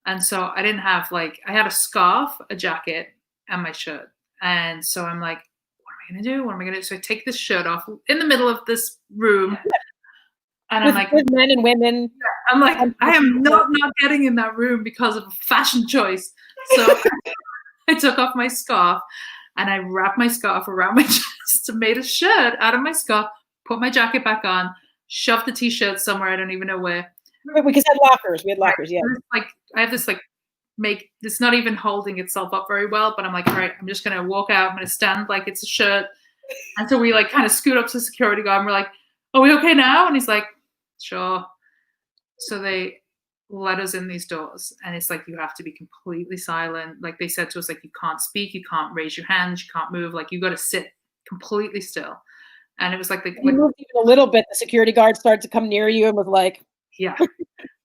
And so I didn't have I had a scarf, a jacket, and my shirt. And so I'm like, what am I going to do? What am I going to do? So I take this shirt off in the middle of this room. And I'm like, with men and women. I'm like, I am not getting in that room because of a fashion choice. So I took off my scarf and I wrapped my scarf around my chest, made a shirt out of my scarf, put my jacket back on, shoved the t-shirt somewhere, I don't even know where. Because we had lockers, yeah. Like I have this it's not even holding itself up very well, but I'm like, all right, I'm just gonna walk out, I'm gonna stand like it's a shirt. And so we kind of scoot up to the security guard and we're like, are we okay now? And he's like, sure. So they let us in these doors, and it's like you have to be completely silent. Like they said to us, like you can't speak, you can't raise your hands, you can't move. Like you got to sit completely still. And it was like you moved even a little bit, the security guard started to come near you and was like, yeah.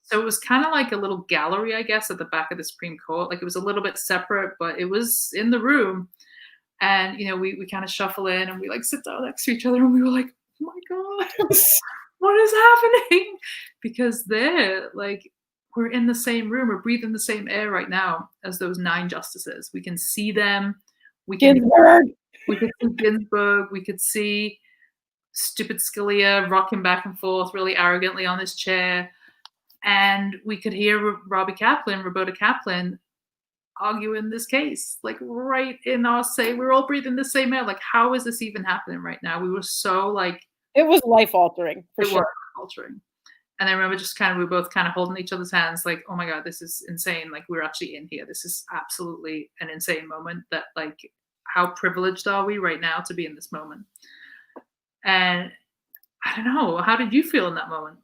So it was kind of like a little gallery, I guess, at the back of the Supreme Court. Like it was a little bit separate, but it was in the room. And we kind of shuffle in and we sit down next to each other, and we were like, oh my God, what is happening? Because we're in the same room, we're breathing the same air right now as those 9 justices. We can see them. We could see Ginsburg. We could see stupid Scalia rocking back and forth really arrogantly on his chair. And we could hear Roberta Kaplan arguing this case, right in our we're all breathing the same air. How is this even happening right now? We were so it was life altering for sure. Life altering. And I remember we were both kind of holding each other's hands, like, oh my God, this is insane. We're actually in here. This is absolutely an insane moment. That how privileged are we right now to be in this moment? And I don't know, how did you feel in that moment?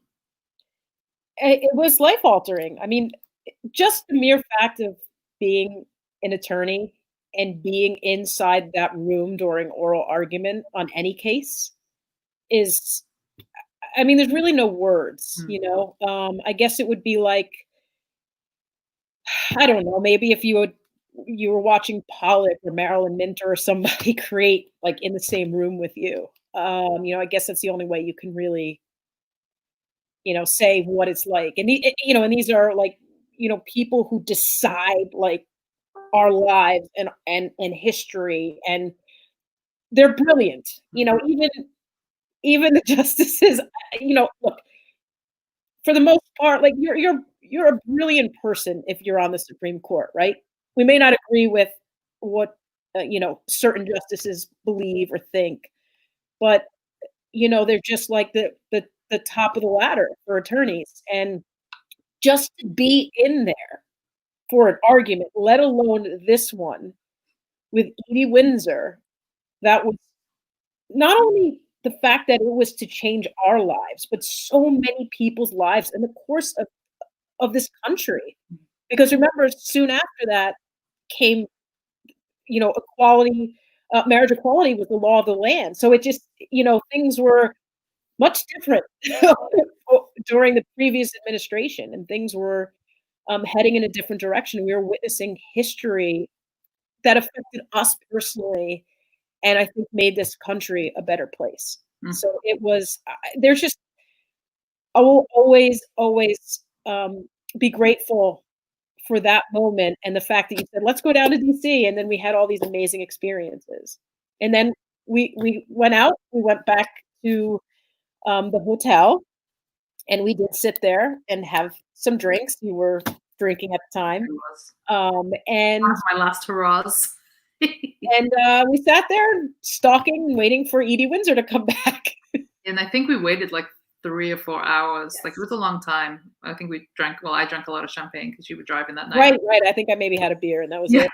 It was life altering. I mean, just the mere fact of being an attorney and being inside that room during oral argument on any case is, I mean, there's really no words, I guess it would be I don't know, maybe if you were watching Pollock or Marilyn Minter or somebody create in the same room with you. I guess that's the only way you can really, say what it's like. And and these are people who decide our lives and history, and they're brilliant. Even the justices, look, for the most part, you're a brilliant person if you're on the Supreme Court, right? We may not agree with what certain justices believe or think, but they're just the top of the ladder for attorneys. And just to be in there for an argument, let alone this one with Edie Windsor, that was not only the fact that it was to change our lives, but so many people's lives in the course of this country. Because remember, soon after that came, equality, marriage equality was the law of the land. So it just, things were much different during the previous administration, and things were heading in a different direction. We were witnessing history that affected us personally, and I think made this country a better place. So it was, there's just, I will always be grateful for that moment and the fact that you said, let's go down to DC. And then we had all these amazing experiences. And then we went out, we went back to the hotel, and we did sit there and have some drinks. You were drinking at the time. And one of my last hurrahs. and we sat there stalking, waiting for Edie Windsor to come back. And I think we waited like 3 or 4 hours. Yes. Like it was a long time. I think we drank, well, I drank a lot of champagne because you were driving that night. Right. I think I maybe had a beer and that was it.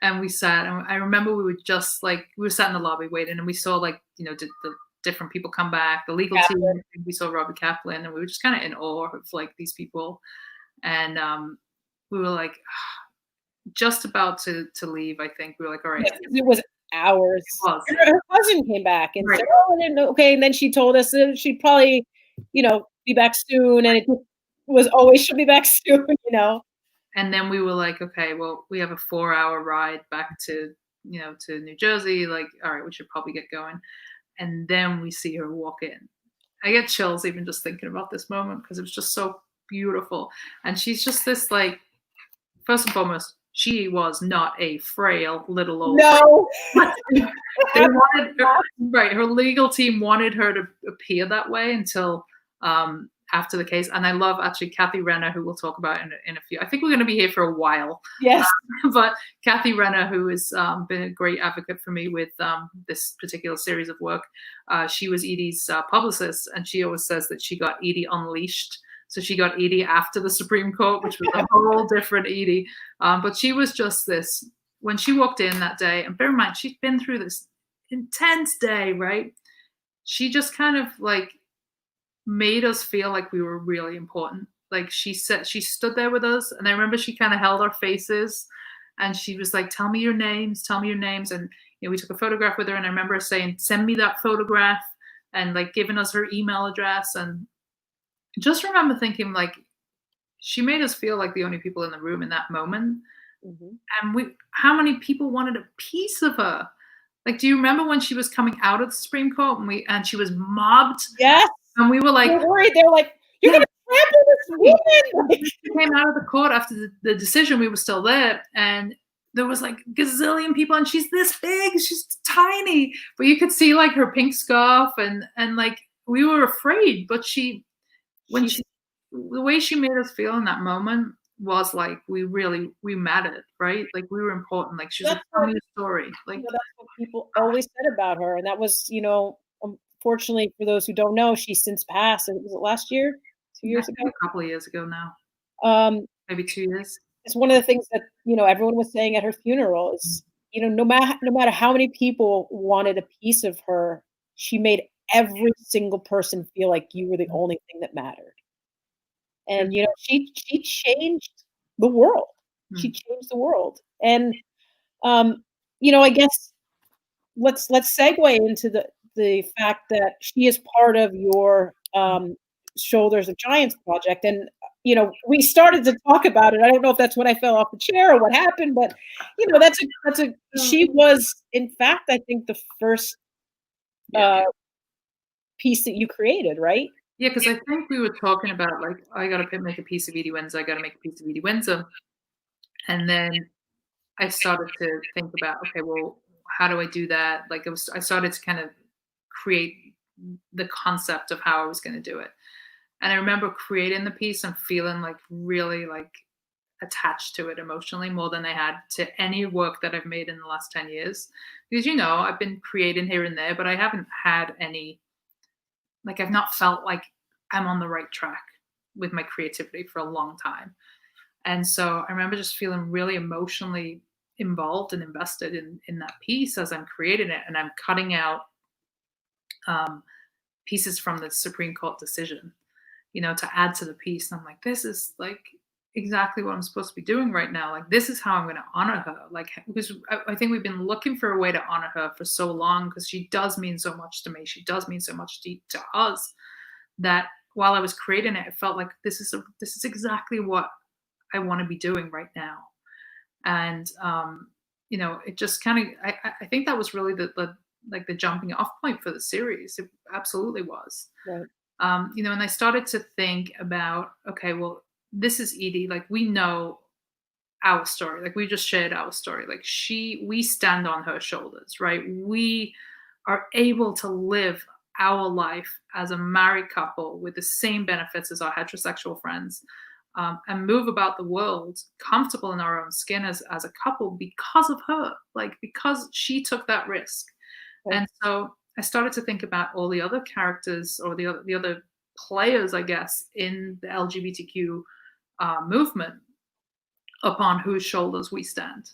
And we sat, and I remember we were just like, we were sat in the lobby waiting, and we saw like, the different people come back, the legal team, we saw Robbie Kaplan, and we were just kind of in awe of like these people. And we were like, just about to leave, I think. We were like, all right. It was hours. It was. Her cousin came back and said, oh, and then, okay. And then she told us that she'd probably, be back soon. And it was always, she'll be back soon, And then we were like, okay, well, we have a 4-hour ride back to, to New Jersey. Like, all right, we should probably get going. And then we see her walk in. I get chills even just thinking about this moment because it was just so beautiful. And she's just this, like, first and foremost, she was not a frail little old. No. They wanted her, right. Her legal team wanted her to appear that way until after the case. And I love actually Kathy Renner, who we'll talk about in a few. I think we're going to be here for a while. Yes. But Kathy Renner, who has been a great advocate for me with this particular series of work, she was Edie's publicist, and she always says that she got Edie unleashed. So she got Edie after the Supreme Court, which was a whole different Edie. But she was just this, when she walked in that day, and bear in mind, she'd been through this intense day, right? She just kind of like made us feel like we were really important. Like she stood there with us, and I remember she kind of held our faces, and she was like, tell me your names. And we took a photograph with her, and I remember her saying, send me that photograph, and like giving us her email address. And just remember thinking, like, she made us feel like the only people in the room in that moment. Mm-hmm. And how many people wanted a piece of her? Like, do you remember when she was coming out of the Supreme Court and she was mobbed? Yes. And we were like, they're worried. They're like, you're going to trample this woman. She came out of the court after the decision. We were still there, and there was like gazillion people, and she's this big, she's tiny, but you could see like her pink scarf, and like we were afraid, but the way she made us feel in that moment was like we mattered, right? Like we were important. Like she was like, tell me a story. Like that's what people always said about her, and that was, unfortunately for those who don't know, she's since passed. Was it last year? 2 years ago? A couple of years ago now. Maybe 2 years. It's one of the things that everyone was saying at her funeral is, no matter how many people wanted a piece of her, she made every single person feel like you were the only thing that mattered. And she changed the world. She changed the world. And I guess let's segue into the fact that she is part of your Shoulders of Giants project. And we started to talk about it. I don't know if that's when I fell off the chair or what happened, but she was, in fact, I think the first piece that you created, right? Yeah, because I think we were talking about, like, I got to make a piece of Edie Windsor. I got to make a piece of Edie Windsor. And then I started to think about, okay, well, how do I do that? Like, I started to kind of create the concept of how I was going to do it. And I remember creating the piece and feeling like really like attached to it emotionally more than I had to any work that I've made in the last 10 years. Because, I've been creating here and there, but I haven't had any, like, I've not felt like I'm on the right track with my creativity for a long time. And so I remember just feeling really emotionally involved and invested in that piece as I'm creating it. And I'm cutting out pieces from the Supreme Court decision, to add to the piece. And I'm like, this is like exactly what I'm supposed to be doing right now. Like, this is how I'm going to honor her. Like, because I think we've been looking for a way to honor her for so long, because she does mean so much to me. She does mean so much to us, that while I was creating it, it felt like this is exactly what I want to be doing right now. And it just kind of, I think that was really the like the jumping off point for the series. It absolutely was. Right. And I started to think about, okay, well, this is Edie. Like, we know our story. Like, we just shared our story. Like, we stand on her shoulders, right? We are able to live our life as a married couple with the same benefits as our heterosexual friends, and move about the world comfortable in our own skin as a couple because of her, like, because she took that risk. Right. And so I started to think about all the other characters, or the other players, I guess, in the LGBTQ movement, upon whose shoulders we stand.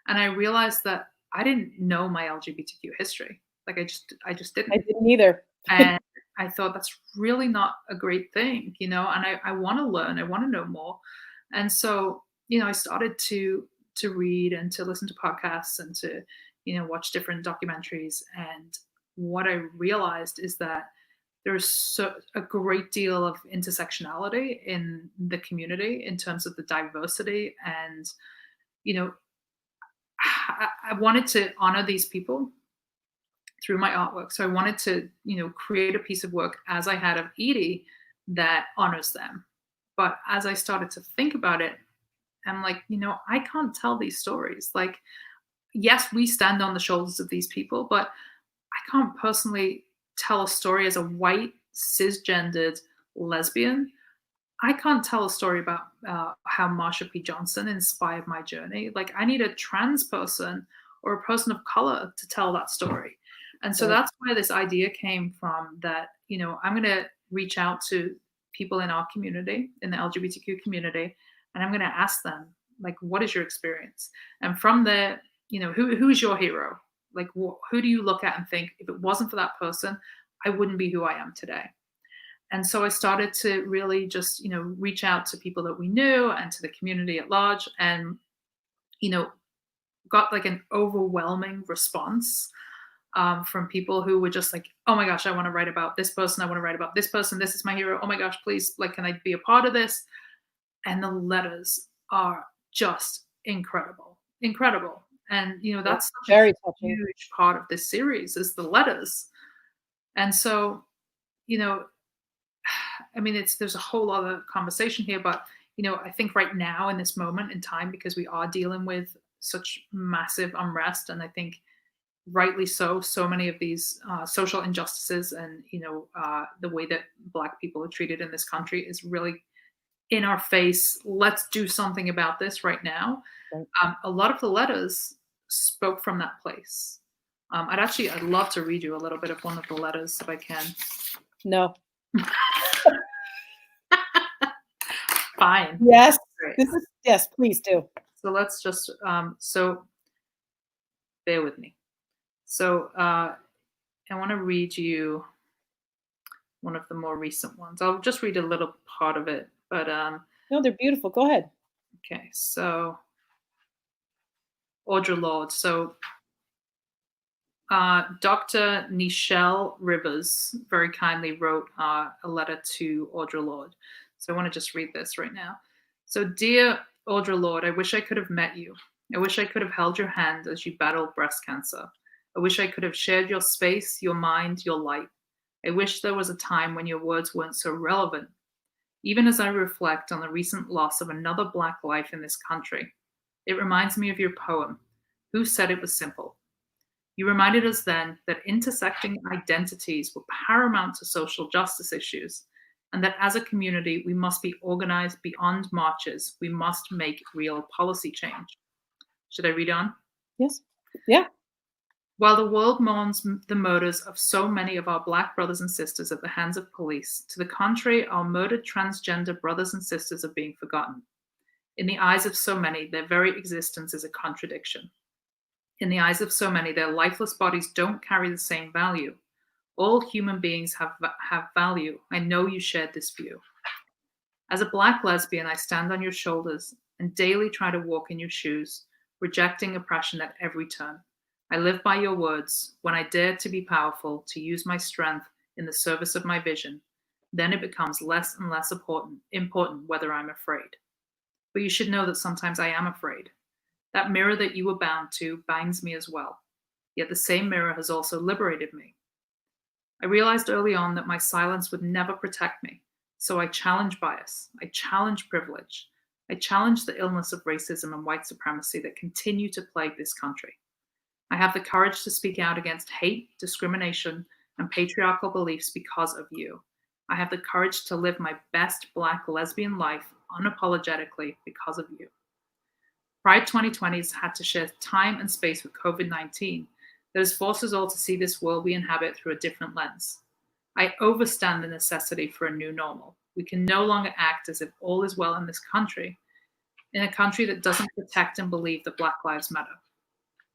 And I realized that I didn't know my LGBTQ history. Like, I just I didn't. didn't either. And I thought that's really not a great thing, and I want to learn, I want to know more. And so, I started to read and to listen to podcasts and to, watch different documentaries. And what I realized is that there's a great deal of intersectionality in the community in terms of the diversity. And, you know, I wanted to honor these people through my artwork. So I wanted to, create a piece of work as I had of Edie that honors them. But as I started to think about it, I'm like, I can't tell these stories. Like, yes, we stand on the shoulders of these people, but I can't personally tell a story as a white, cisgendered lesbian. I can't tell a story about how Marsha P. Johnson inspired my journey. Like, I need a trans person or a person of color to tell that story. And so Right. that's where this idea came from, that, I'm going to reach out to people in our community, in the LGBTQ community, and I'm going to ask them, like, what is your experience? And from there, who is your hero? Like, who do you look at and think, if it wasn't for that person, I wouldn't be who I am today? And so I started to really just, reach out to people that we knew and to the community at large, and, got like an overwhelming response from people who were just like, oh my gosh, I want to write about this person. I want to write about this person. This is my hero. Oh my gosh, please, like, can I be a part of this? And the letters are just incredible, incredible. And, that's such a Very touching. huge part of this series, is the letters. And so, I mean, there's a whole other conversation here, but, I think right now in this moment in time, because we are dealing with such massive unrest, and I think rightly so many of these social injustices, and, the way that Black people are treated in this country is really in our face. Let's do something about this right now. Right. A lot of the letters spoke from that place. I'd love to read you a little bit of one of the letters if I can. No. Fine. Yes. Great. Yes, please do. So let's just, so bear with me. So I want to read you one of the more recent ones. I'll just read a little part of it, but No, they're beautiful. Go ahead. okay. So Audre Lorde. So Dr. Nichelle Rivers very kindly wrote a letter to Audre Lorde. So I want to just read this right now. So, dear Audre Lorde, I wish I could have met you. I wish I could have held your hand as you battled breast cancer. I wish I could have shared your space, your mind, your light. I wish there was a time when your words weren't so relevant. Even as I reflect on the recent loss of another Black life in this country, it reminds me of your poem, Who Said It Was Simple? You reminded us then that intersecting identities were paramount to social justice issues, and that as a community, we must be organized beyond marches. We must make real policy change. Should I read on? Yes. Yeah. While the world mourns the murders of so many of our Black brothers and sisters at the hands of police, to the contrary, our murdered transgender brothers and sisters are being forgotten. In the eyes of so many, their very existence is a contradiction. In the eyes of so many, their lifeless bodies don't carry the same value. All human beings have value. I know you shared this view. As a Black lesbian, I stand on your shoulders and daily try to walk in your shoes, rejecting oppression at every turn. I live by your words. When I dare to be powerful, to use my strength in the service of my vision, then it becomes less and less important whether I'm afraid. But you should know that sometimes I am afraid. That mirror that you were bound to binds me as well. Yet the same mirror has also liberated me. I realized early on that my silence would never protect me. So I challenge bias. I challenge privilege. I challenge the illness of racism and white supremacy that continue to plague this country. I have the courage to speak out against hate, discrimination, and patriarchal beliefs because of you. I have the courage to live my best Black lesbian life unapologetically because of you. Pride 2020 has had to share time and space with COVID-19 that has forced us all to see this world we inhabit through a different lens. I overstand the necessity for a new normal. We can no longer act as if all is well in this country, in a country that doesn't protect and believe that Black lives matter.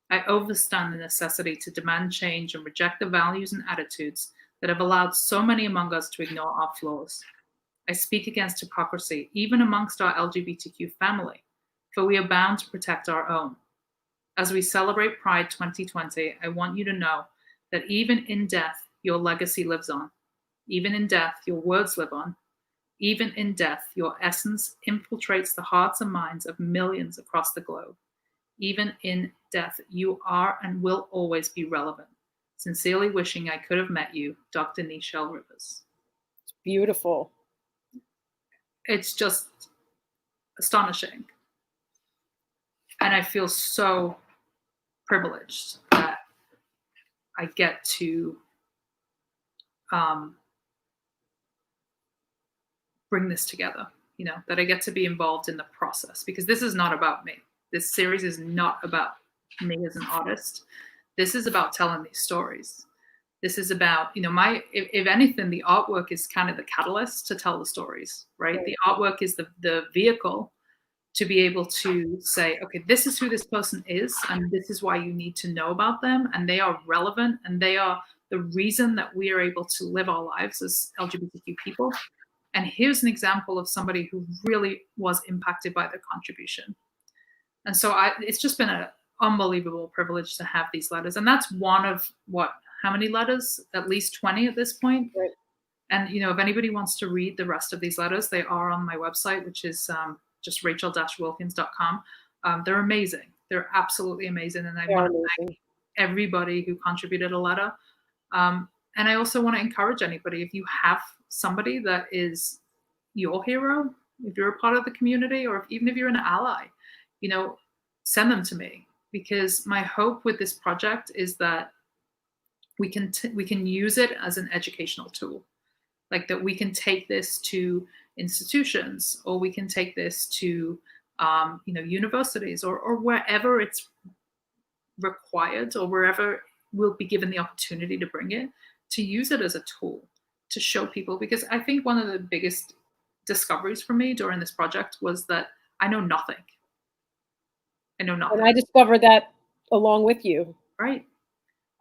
I overstand the necessity to demand change and reject the values and attitudes that have allowed so many among us to ignore our flaws. I speak against hypocrisy, even amongst our LGBTQ family, for we are bound to protect our own. As we celebrate Pride 2020, I want you to know that even in death, your legacy lives on. Even in death, your words live on. Even in death, your essence infiltrates the hearts and minds of millions across the globe. Even in death, you are and will always be relevant. Sincerely wishing I could have met you, Dr. Nichelle Rivers. It's beautiful. It's just astonishing. And I feel so privileged that I get to bring this together, that I get to be involved in the process, because this is not about me. This series is not about me as an artist. This is about telling these stories. This is about, if anything, the artwork is kind of the catalyst to tell the stories, right? The artwork is the vehicle to be able to say, okay, this is who this person is, and this is why you need to know about them, and they are relevant, and they are the reason that we are able to live our lives as LGBTQ people. And here's an example of somebody who really was impacted by their contribution. And so it's just been an unbelievable privilege to have these letters. And that's one of how many letters? At least 20 at this point. Right. And, if anybody wants to read the rest of these letters, they are on my website, which is just rachel-wilkins.com. They're amazing. They're absolutely amazing. And I want to thank everybody who contributed a letter. And I also want to encourage anybody, if you have somebody that is your hero, if you're a part of the community, or even if you're an ally, send them to me, because my hope with this project is that we can use it as an educational tool, like that we can take this to institutions, or we can take this to universities, or wherever it's required, or wherever we'll be given the opportunity to bring it, to use it as a tool to show people. Because I think one of the biggest discoveries for me during this project was that I know nothing. And I discovered that along with you. Right.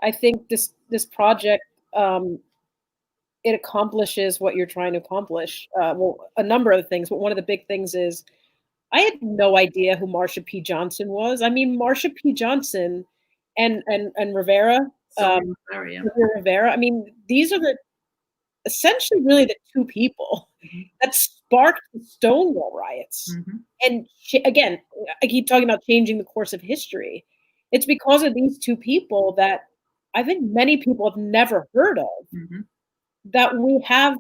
I think this project, it accomplishes what you're trying to accomplish. Well, a number of things, but one of the big things is I had no idea who Marsha P. Johnson was. I mean, Marsha P. Johnson and Rivera, Rivera. I mean, these are essentially really the two people that sparked the Stonewall riots. Mm-hmm. And again, I keep talking about changing the course of history. It's because of these two people that I think many people have never heard of, that we have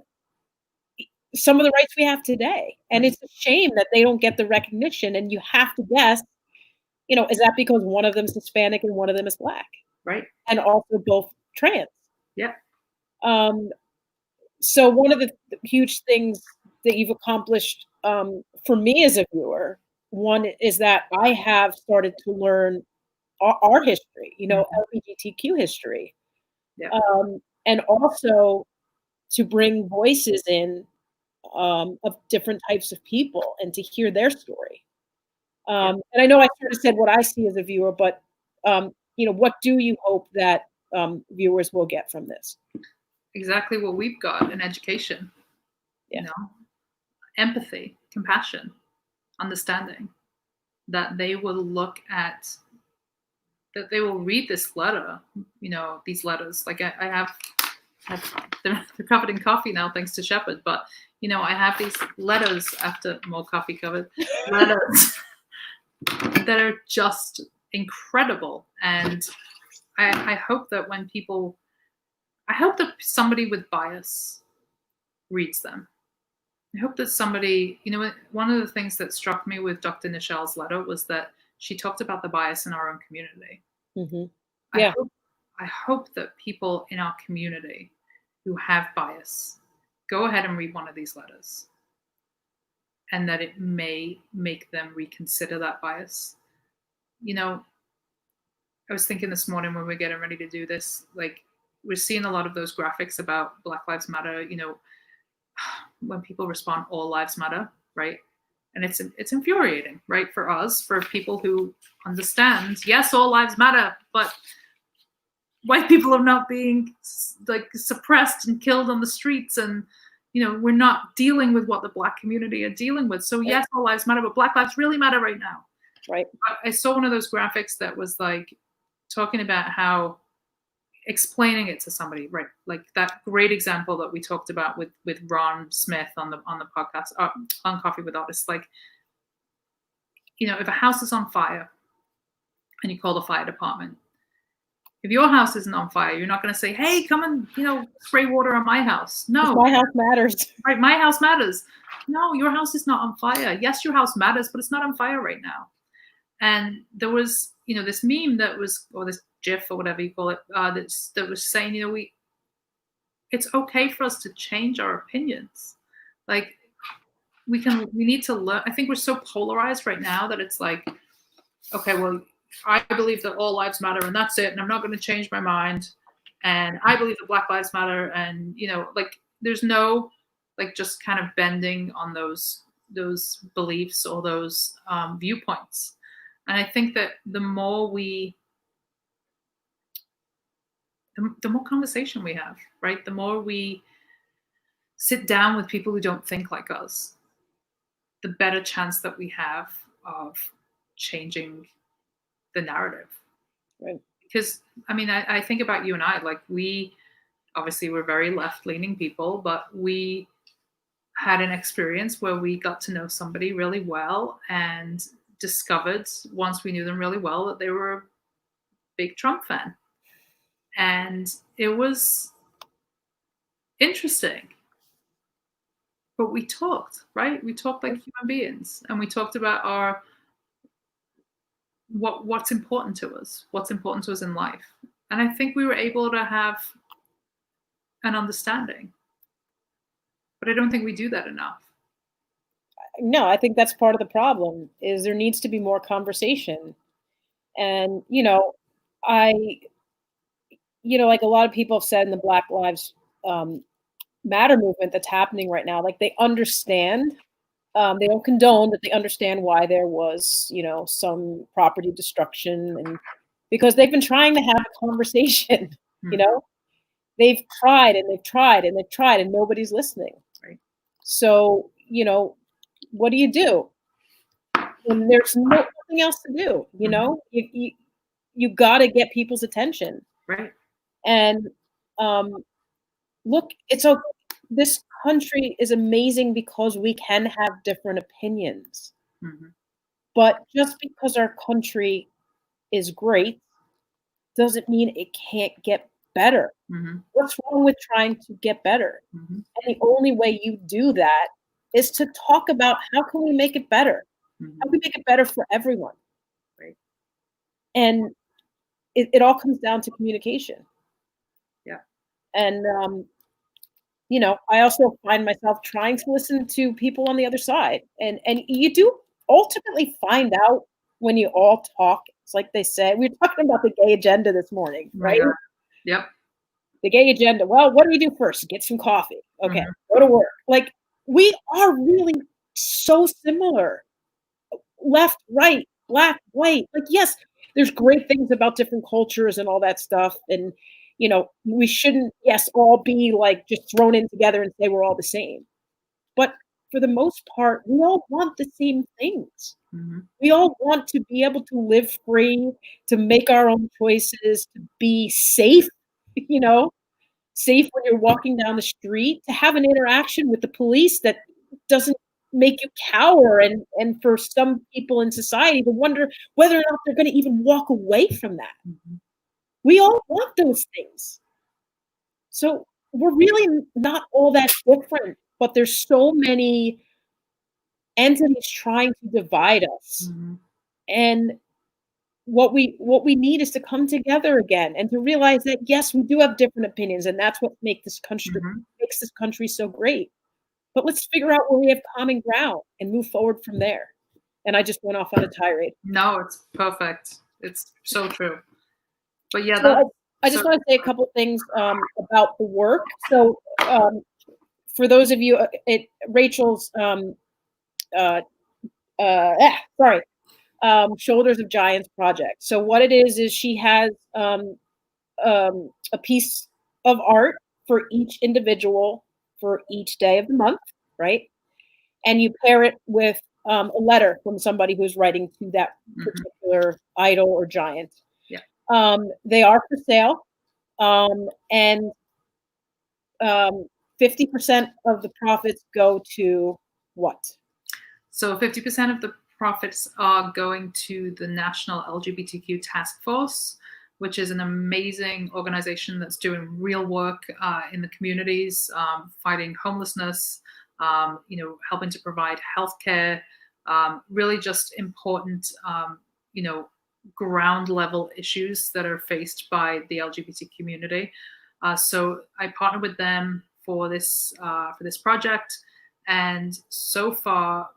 some of the rights we have today. And it's a shame that they don't get the recognition. And you have to guess, is that because one of them is Hispanic and one of them is Black? Right. And also both trans. Yeah. So one of the huge things that you've accomplished for me as a viewer, one is that I have started to learn our history, LGBTQ history, and also to bring voices in of different types of people and to hear their story. And I know I sort of said what I see as a viewer, but what do you hope that viewers will get from this? Exactly what we've got in education. Empathy, compassion, understanding, that they will look at, that they will read this letter, these letters. Like I have they're covered in coffee now, thanks to Shepherd, but I have these letters, after more coffee covered letters that are just incredible. And I hope that I hope that somebody with bias reads them. I hope that somebody, one of the things that struck me with Dr. Nichelle's letter was that she talked about the bias in our own community. Mm-hmm. Yeah. I hope that people in our community who have bias go ahead and read one of these letters, and that it may make them reconsider that bias. I was thinking this morning when we're getting ready to do this, like, we're seeing a lot of those graphics about Black Lives Matter, when people respond, all lives matter, right? And it's infuriating, right? For us, for people who understand, yes, all lives matter, but white people are not being like suppressed and killed on the streets, and we're not dealing with what the Black community are dealing with. So yes, all lives matter, but Black lives really matter right now. Right. I saw one of those graphics that was like talking about how explaining it to somebody, right? Like that great example that we talked about with Ron Smith on the podcast on Coffee with Artists. Like, if a house is on fire and you call the fire department, if your house isn't on fire, you're not going to say, hey, come and spray water on my house. No, my house matters. Right, my house matters. No, your house is not on fire. Yes, your house matters, but it's not on fire right now. And there was this meme that was, or this GIF or whatever you call it, that was saying, it's okay for us to change our opinions. Like, we need to learn. I think we're so polarized right now that it's like, okay, well, I believe that all lives matter and that's it, and I'm not going to change my mind. And I believe that Black lives matter, and like, there's no like just kind of bending on those beliefs or those viewpoints. And I think that the more conversation we have, right? The more we sit down with people who don't think like us, the better chance that we have of changing the narrative. Right. Because, I think about you and I, like, we obviously were very left-leaning people, but we had an experience where we got to know somebody really well and discovered, once we knew them really well, that they were a big Trump fan. And it was interesting. But we talked, right? We talked like human beings, and we talked about what's important to us in life. And I think we were able to have an understanding. But I don't think we do that enough. No, I think that's part of the problem, is there needs to be more conversation. And, like a lot of people have said in the Black Lives Matter movement that's happening right now, like, they understand, they don't condone, but they understand why there was, some property destruction, and because they've been trying to have a conversation, they've tried and they've tried and they've tried, and nobody's listening. Right. So, what do you do? And there's nothing else to do, you got to get people's attention. Right. And look, this country is amazing because we can have different opinions. Mm-hmm. But just because our country is great doesn't mean it can't get better. Mm-hmm. What's wrong with trying to get better? Mm-hmm. And the only way you do that is to talk about how can we make it better? Mm-hmm. How can we make it better for everyone? Right. And it all comes down to communication. Yeah. And I also find myself trying to listen to people on the other side. And you do ultimately find out when you all talk. It's like they say, we were talking about the gay agenda this morning, right? Yeah. Yep. The gay agenda. Well, what do you do first? Get some coffee. Okay, mm-hmm. Go to work. Like, we are really so similar. Left, right, black, white. Like, yes, there's great things about different cultures and all that stuff. And, we shouldn't, all be like just thrown in together and say we're all the same. But for the most part, we all want the same things. Mm-hmm. We all want to be able to live free, to make our own choices, to be safe, safe when you're walking down the street, to have an interaction with the police that doesn't make you cower, and for some people in society to wonder whether or not they're going to even walk away from that. Mhm. We all want those things. So we're really not all that different, but there's so many entities trying to divide us. Mhm. And what we need is to come together again and to realize that yes, we do have different opinions, and that's what Mhm. makes this country so great. But let's figure out where we have common ground and move forward from there. And I just went off on a tirade. No, it's perfect. It's so true. But yeah, So that's I so. just want to say a couple things about the work. So for those of you, Rachel's sorry, Shoulders of Giants project. So what it is she has a piece of art for each individual for each day of the month, right? And you pair it with a letter from somebody who's writing to that Mhm. particular idol or giant. Yeah. They are for sale, and 50% of the profits go to what? So 50% of the profits are going to the National LGBTQ Task Force, which is an amazing organization that's doing real work in the communities, fighting homelessness, helping to provide healthcare, really just important, ground level issues that are faced by the LGBT community. So I partnered with them for this project, and so far,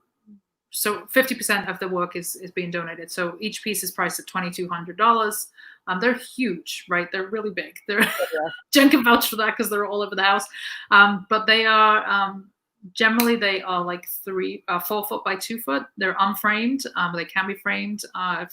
so 50% of the work is being donated. So each piece is priced at $2,200. They're huge, right? They're really big. Jen can vouch for that because they're all over the house. But they are generally they are like 4 foot by 2 foot. They're unframed. They can be framed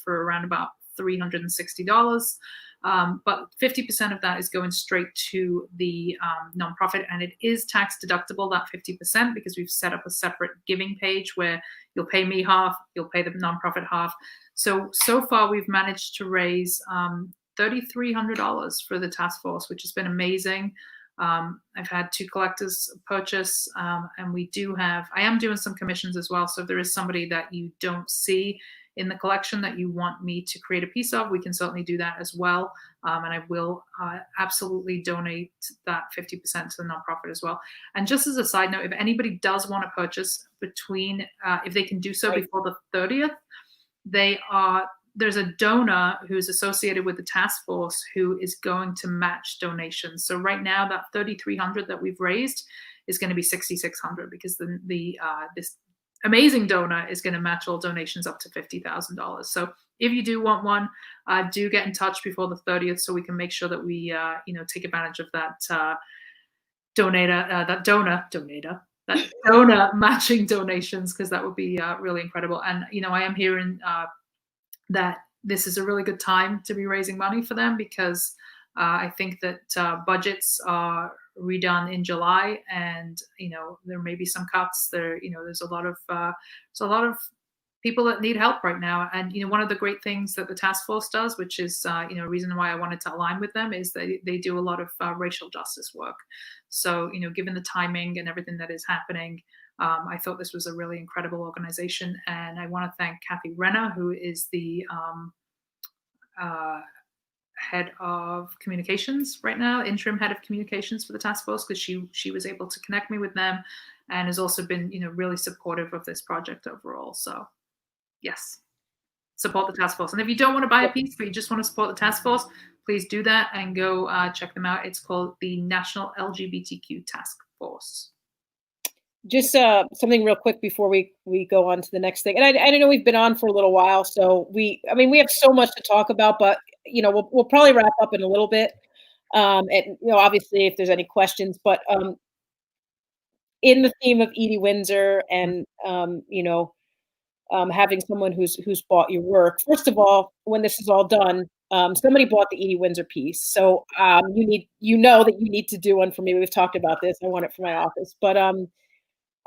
for around about $360. But 50% of that is going straight to the nonprofit, and it is tax deductible, that 50%, because we've set up a separate giving page where you'll pay me half, you'll pay the nonprofit half. So far we've managed to raise $3,300 for the task force, which has been amazing. I've had 2 collectors purchase, and I am doing some commissions as well. So if there is somebody that you don't see in the collection that you want me to create a piece of, we can certainly do that as well. And I will absolutely donate that 50% to the nonprofit as well. And just as a side note, if anybody does want to purchase if they can do so before the 30th, there's a donor who's associated with the task force who is going to match donations. So right now, that $3,300 that we've raised is going to be $6,600 because this amazing donor is going to match all donations up to $50,000. So if you do want one, do get in touch before the 30th so we can make sure that we take advantage of that donor matching donations, because that would be really incredible. And I am hearing that this is a really good time to be raising money for them, because I think that budgets are redone in July, and there may be some cuts there. There's a lot of people that need help right now. And one of the great things that the task force does, which is a reason why I wanted to align with them, is they do a lot of racial justice work. So given the timing and everything that is happening, I thought this was a really incredible organization. And I want to thank Kathy Renner, who is the head of communications right now, interim head of communications for the task force, because she was able to connect me with them, and has also been really supportive of this project overall. So yes, support the task force. And if you don't want to buy a piece, but you just want to support the task force, please do that and go check them out. It's called the National LGBTQ Task Force. Just something real quick before we go on to the next thing. And I know we've been on for a little while, so we have so much to talk about, but we'll probably wrap up in a little bit. And obviously if there's any questions, but in the theme of Edie Windsor and having someone who's bought your work. First of all, when this is all done, somebody bought the Edie Windsor piece, so you know that you need to do one for me. We've talked about this. I want it for my office, but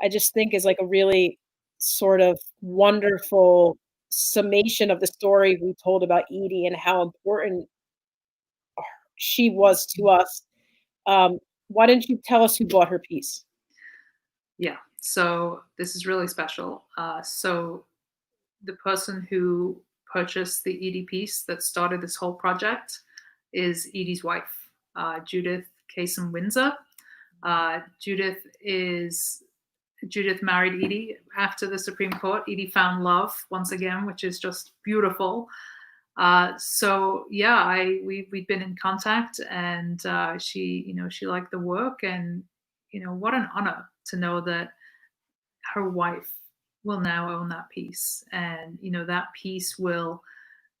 I just think is like a really sort of wonderful summation of the story we told about Edie and how important she was to us. Why didn't you tell us who bought her piece? Yeah. So this is really special. So the person who purchased the Edie piece that started this whole project is Edie's wife, Judith Kasem Windsor. Judith married Edie after the Supreme Court. Edie found love once again, which is just beautiful. So yeah, we've been in contact, and she liked the work, and what an honor to know that her wife will now own that piece, and that piece will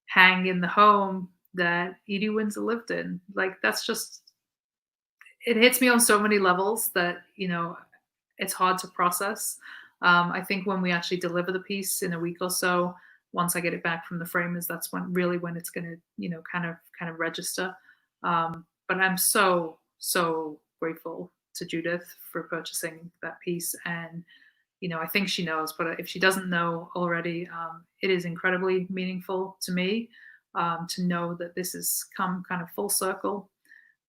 hang in the home that Edie Windsor lived in. Like, that's just, it hits me on so many levels that it's hard to process. I think when we actually deliver the piece in a week or so, once I get it back from the framers, that's when it's going to kind of register. But I'm so grateful to Judith for purchasing that piece, and I think she knows, but if she doesn't know already, it is incredibly meaningful to me to know that this has come kind of full circle.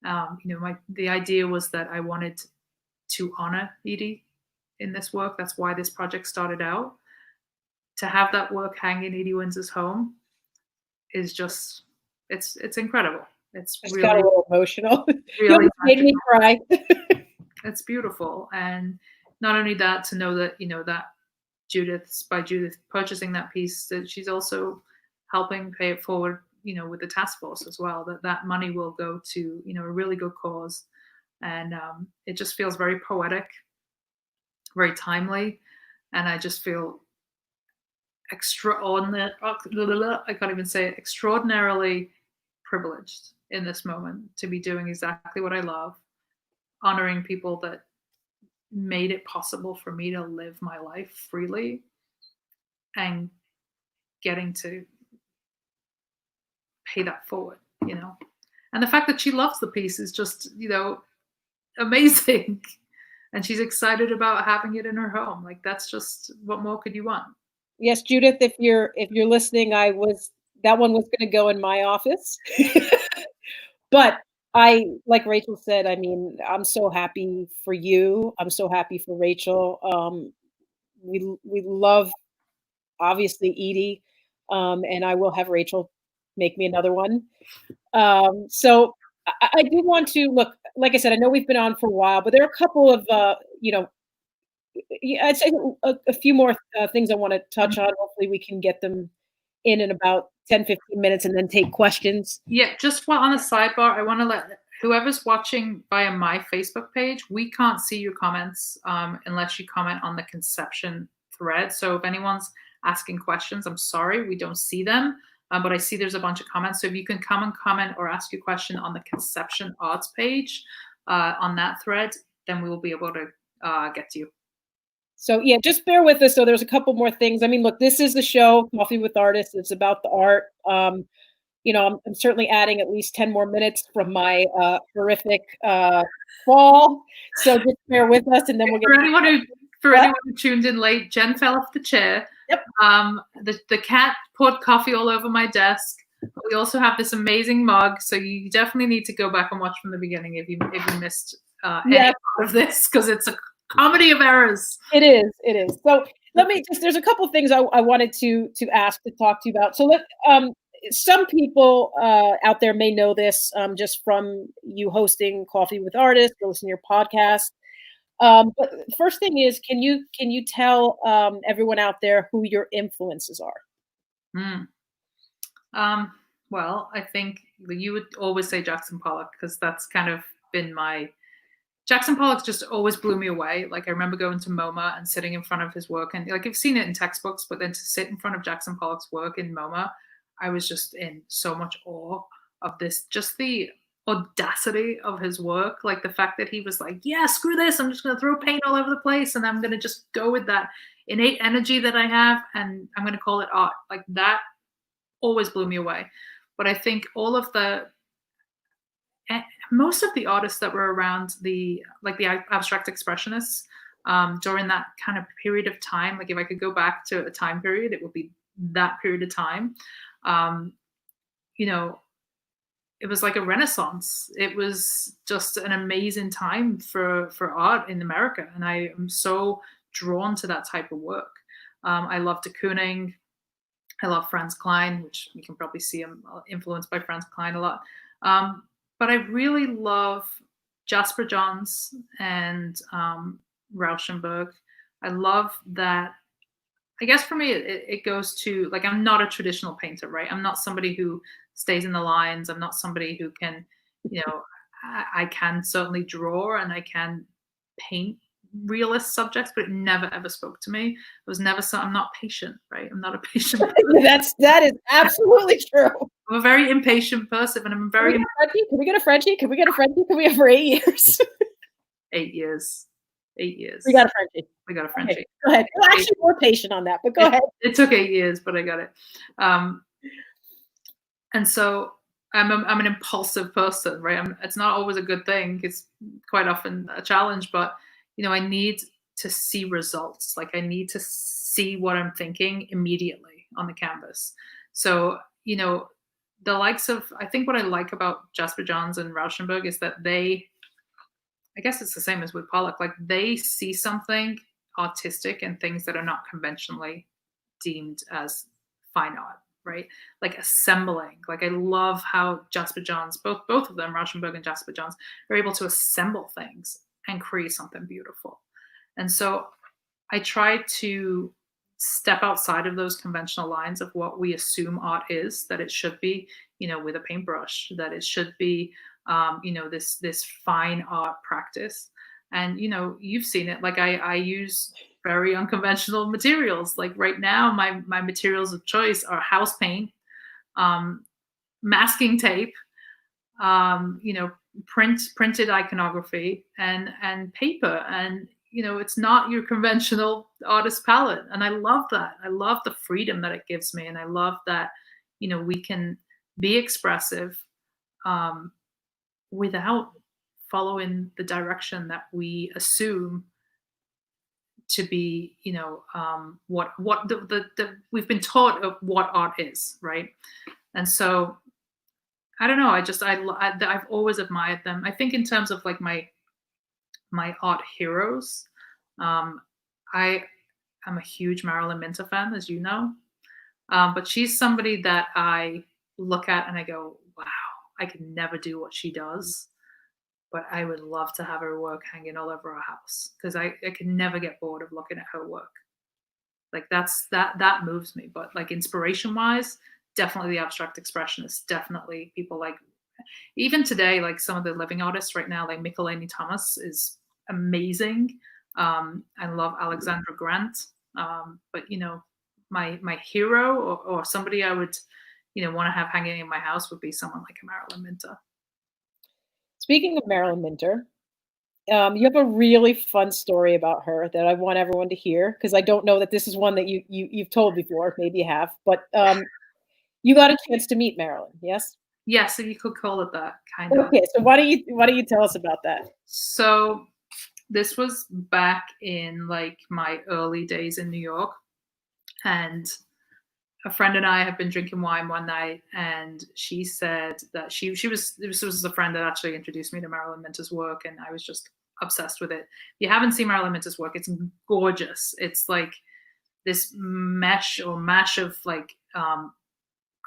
The idea was that I wanted to honor Edie in this work. That's why this project started out. To have that work hang in Edie Windsor's home is just, it's incredible. It's just really got a little emotional. Really You made me cry. It's beautiful. And not only that, to know that that Judith purchasing that piece, that she's also helping pay it forward with the task force as well, that money will go to a really good cause. And it just feels very poetic, very timely, and I just feel extraordinary. I can't even say it. Extraordinarily privileged in this moment to be doing exactly what I love, honoring people that made it possible for me to live my life freely, and getting to pay that forward. And the fact that she loves the piece is just amazing. And she's excited about having it in her home. Like, that's just, what more could you want? Yes, Judith, if you're listening, that one was going to go in my office. But like Rachel said, I mean, I'm so happy for you. I'm so happy for Rachel. We love, obviously, Edie, and I will have Rachel make me another one. So I do want to look. Like I said, I know we've been on for a while, but there are a couple of I'd say a few more things I want to touch on. Hopefully, we can get them in about 10, 15 minutes, and then take questions. Yeah, just while on the sidebar, I want to let whoever's watching via my Facebook page, we can't see your comments unless you comment on the conception thread. So if anyone's asking questions, I'm sorry, we don't see them, but I see there's a bunch of comments. So if you can come and comment or ask your question on the conception arts page on that thread, then we will be able to get to you. So yeah, just bear with us. So there's a couple more things. I mean, look, this is the show, Coffee with Artists. It's about the art. I'm certainly adding at least 10 more minutes from my horrific fall. So just bear with us, and then we'll get. For anyone who tuned in late, Jen fell off the chair. Yep. The cat poured coffee all over my desk. We also have this amazing mug, so you definitely need to go back and watch from the beginning if you missed any part of this, because it's a comedy of errors. It is. So there's a couple of things I wanted to talk to you about. So some people out there may know this just from you hosting Coffee with Artists or listening to your podcast. But the first thing is, can you tell everyone out there who your influences are? Well, I think you would always say Jackson Pollock, because that's kind of been Jackson Pollock just always blew me away. Like, I remember going to MoMA and sitting in front of his work, and like, I've seen it in textbooks, but then to sit in front of Jackson Pollock's work in MoMA, I was just in so much awe of this, just the audacity of his work. Like, the fact that he was like, yeah, screw this, I'm just going to throw paint all over the place, and I'm going to just go with that innate energy that I have, and I'm going to call it art. Like, that always blew me away. But I think most of the artists that were around the abstract expressionists during that kind of period of time, like, if I could go back to a time period, it would be that period of time. It was like a renaissance. It was just an amazing time for art in America. And I am so drawn to that type of work. I love de Kooning. I love Franz Klein, which you can probably see I'm influenced by Franz Klein a lot. But I really love Jasper Johns and Rauschenberg. I love that. I guess for me, it goes to, like, I'm not a traditional painter, right? I'm not somebody who stays in the lines. I'm not somebody who can, I can certainly draw and I can paint realist subjects, but it never ever spoke to me. It was never so. I'm not patient, right? I'm not a patient person. That is absolutely true. I'm a very impatient person, and I'm very. Can we get a Frenchie? Can we get a Frenchie? Can we have for 8 years? 8 years. 8 years. We got a Frenchie. We got a Frenchie. Okay, go ahead. You're actually more patient on that, but go ahead. It took 8 years, but I got it. And so I'm an impulsive person, right? It's not always a good thing. It's quite often a challenge, but I need to see results. Like, I need to see what I'm thinking immediately on the canvas. So, the likes of, I think what I like about Jasper Johns and Rauschenberg is that I guess it's the same as with Pollock, like, they see something artistic and things that are not conventionally deemed as fine art, right? Like assembling. Like, I love how Jasper Johns, both of them, Rauschenberg and Jasper Johns, are able to assemble things and create something beautiful. And so I try to step outside of those conventional lines of what we assume art is, that it should be, with a paintbrush, that it should be, this fine art practice. And, you've seen it. Like, I use very unconventional materials. Like, right now, my materials of choice are house paint, masking tape, printed iconography, and paper. And it's not your conventional artist palette, and I love that. I love the freedom that it gives me, and I love that we can be expressive without following the direction that we assume to be what we've been taught of what art is, right? And so I don't know. I've always admired them. I think in terms of like my art heroes, I am a huge Marilyn Minter fan, as you know. But she's somebody that I look at and I go, wow, I could never do what she does. But I would love to have her work hanging all over our house, because I can never get bored of looking at her work. Like, that moves me. But like, inspiration wise, definitely the abstract expressionists, definitely people like, even today, like some of the living artists right now, like Michelangelo Thomas is amazing. I love Alexandra Grant. But my hero or somebody I would want to have hanging in my house would be someone like a Marilyn Minter. Speaking of Marilyn Minter, you have a really fun story about her that I want everyone to hear, because I don't know that this is one that you've told before. Maybe you have, but you got a chance to meet Marilyn, yes? Yes, if you could call it that, kind of. Okay, so why don't you tell us about that? So this was back in like my early days in New York, and a friend and I have been drinking wine one night, and she said that this was a friend that actually introduced me to Marilyn Minter's work, and I was just obsessed with it. If you haven't seen Marilyn Minter's work, it's gorgeous. It's like this mash of like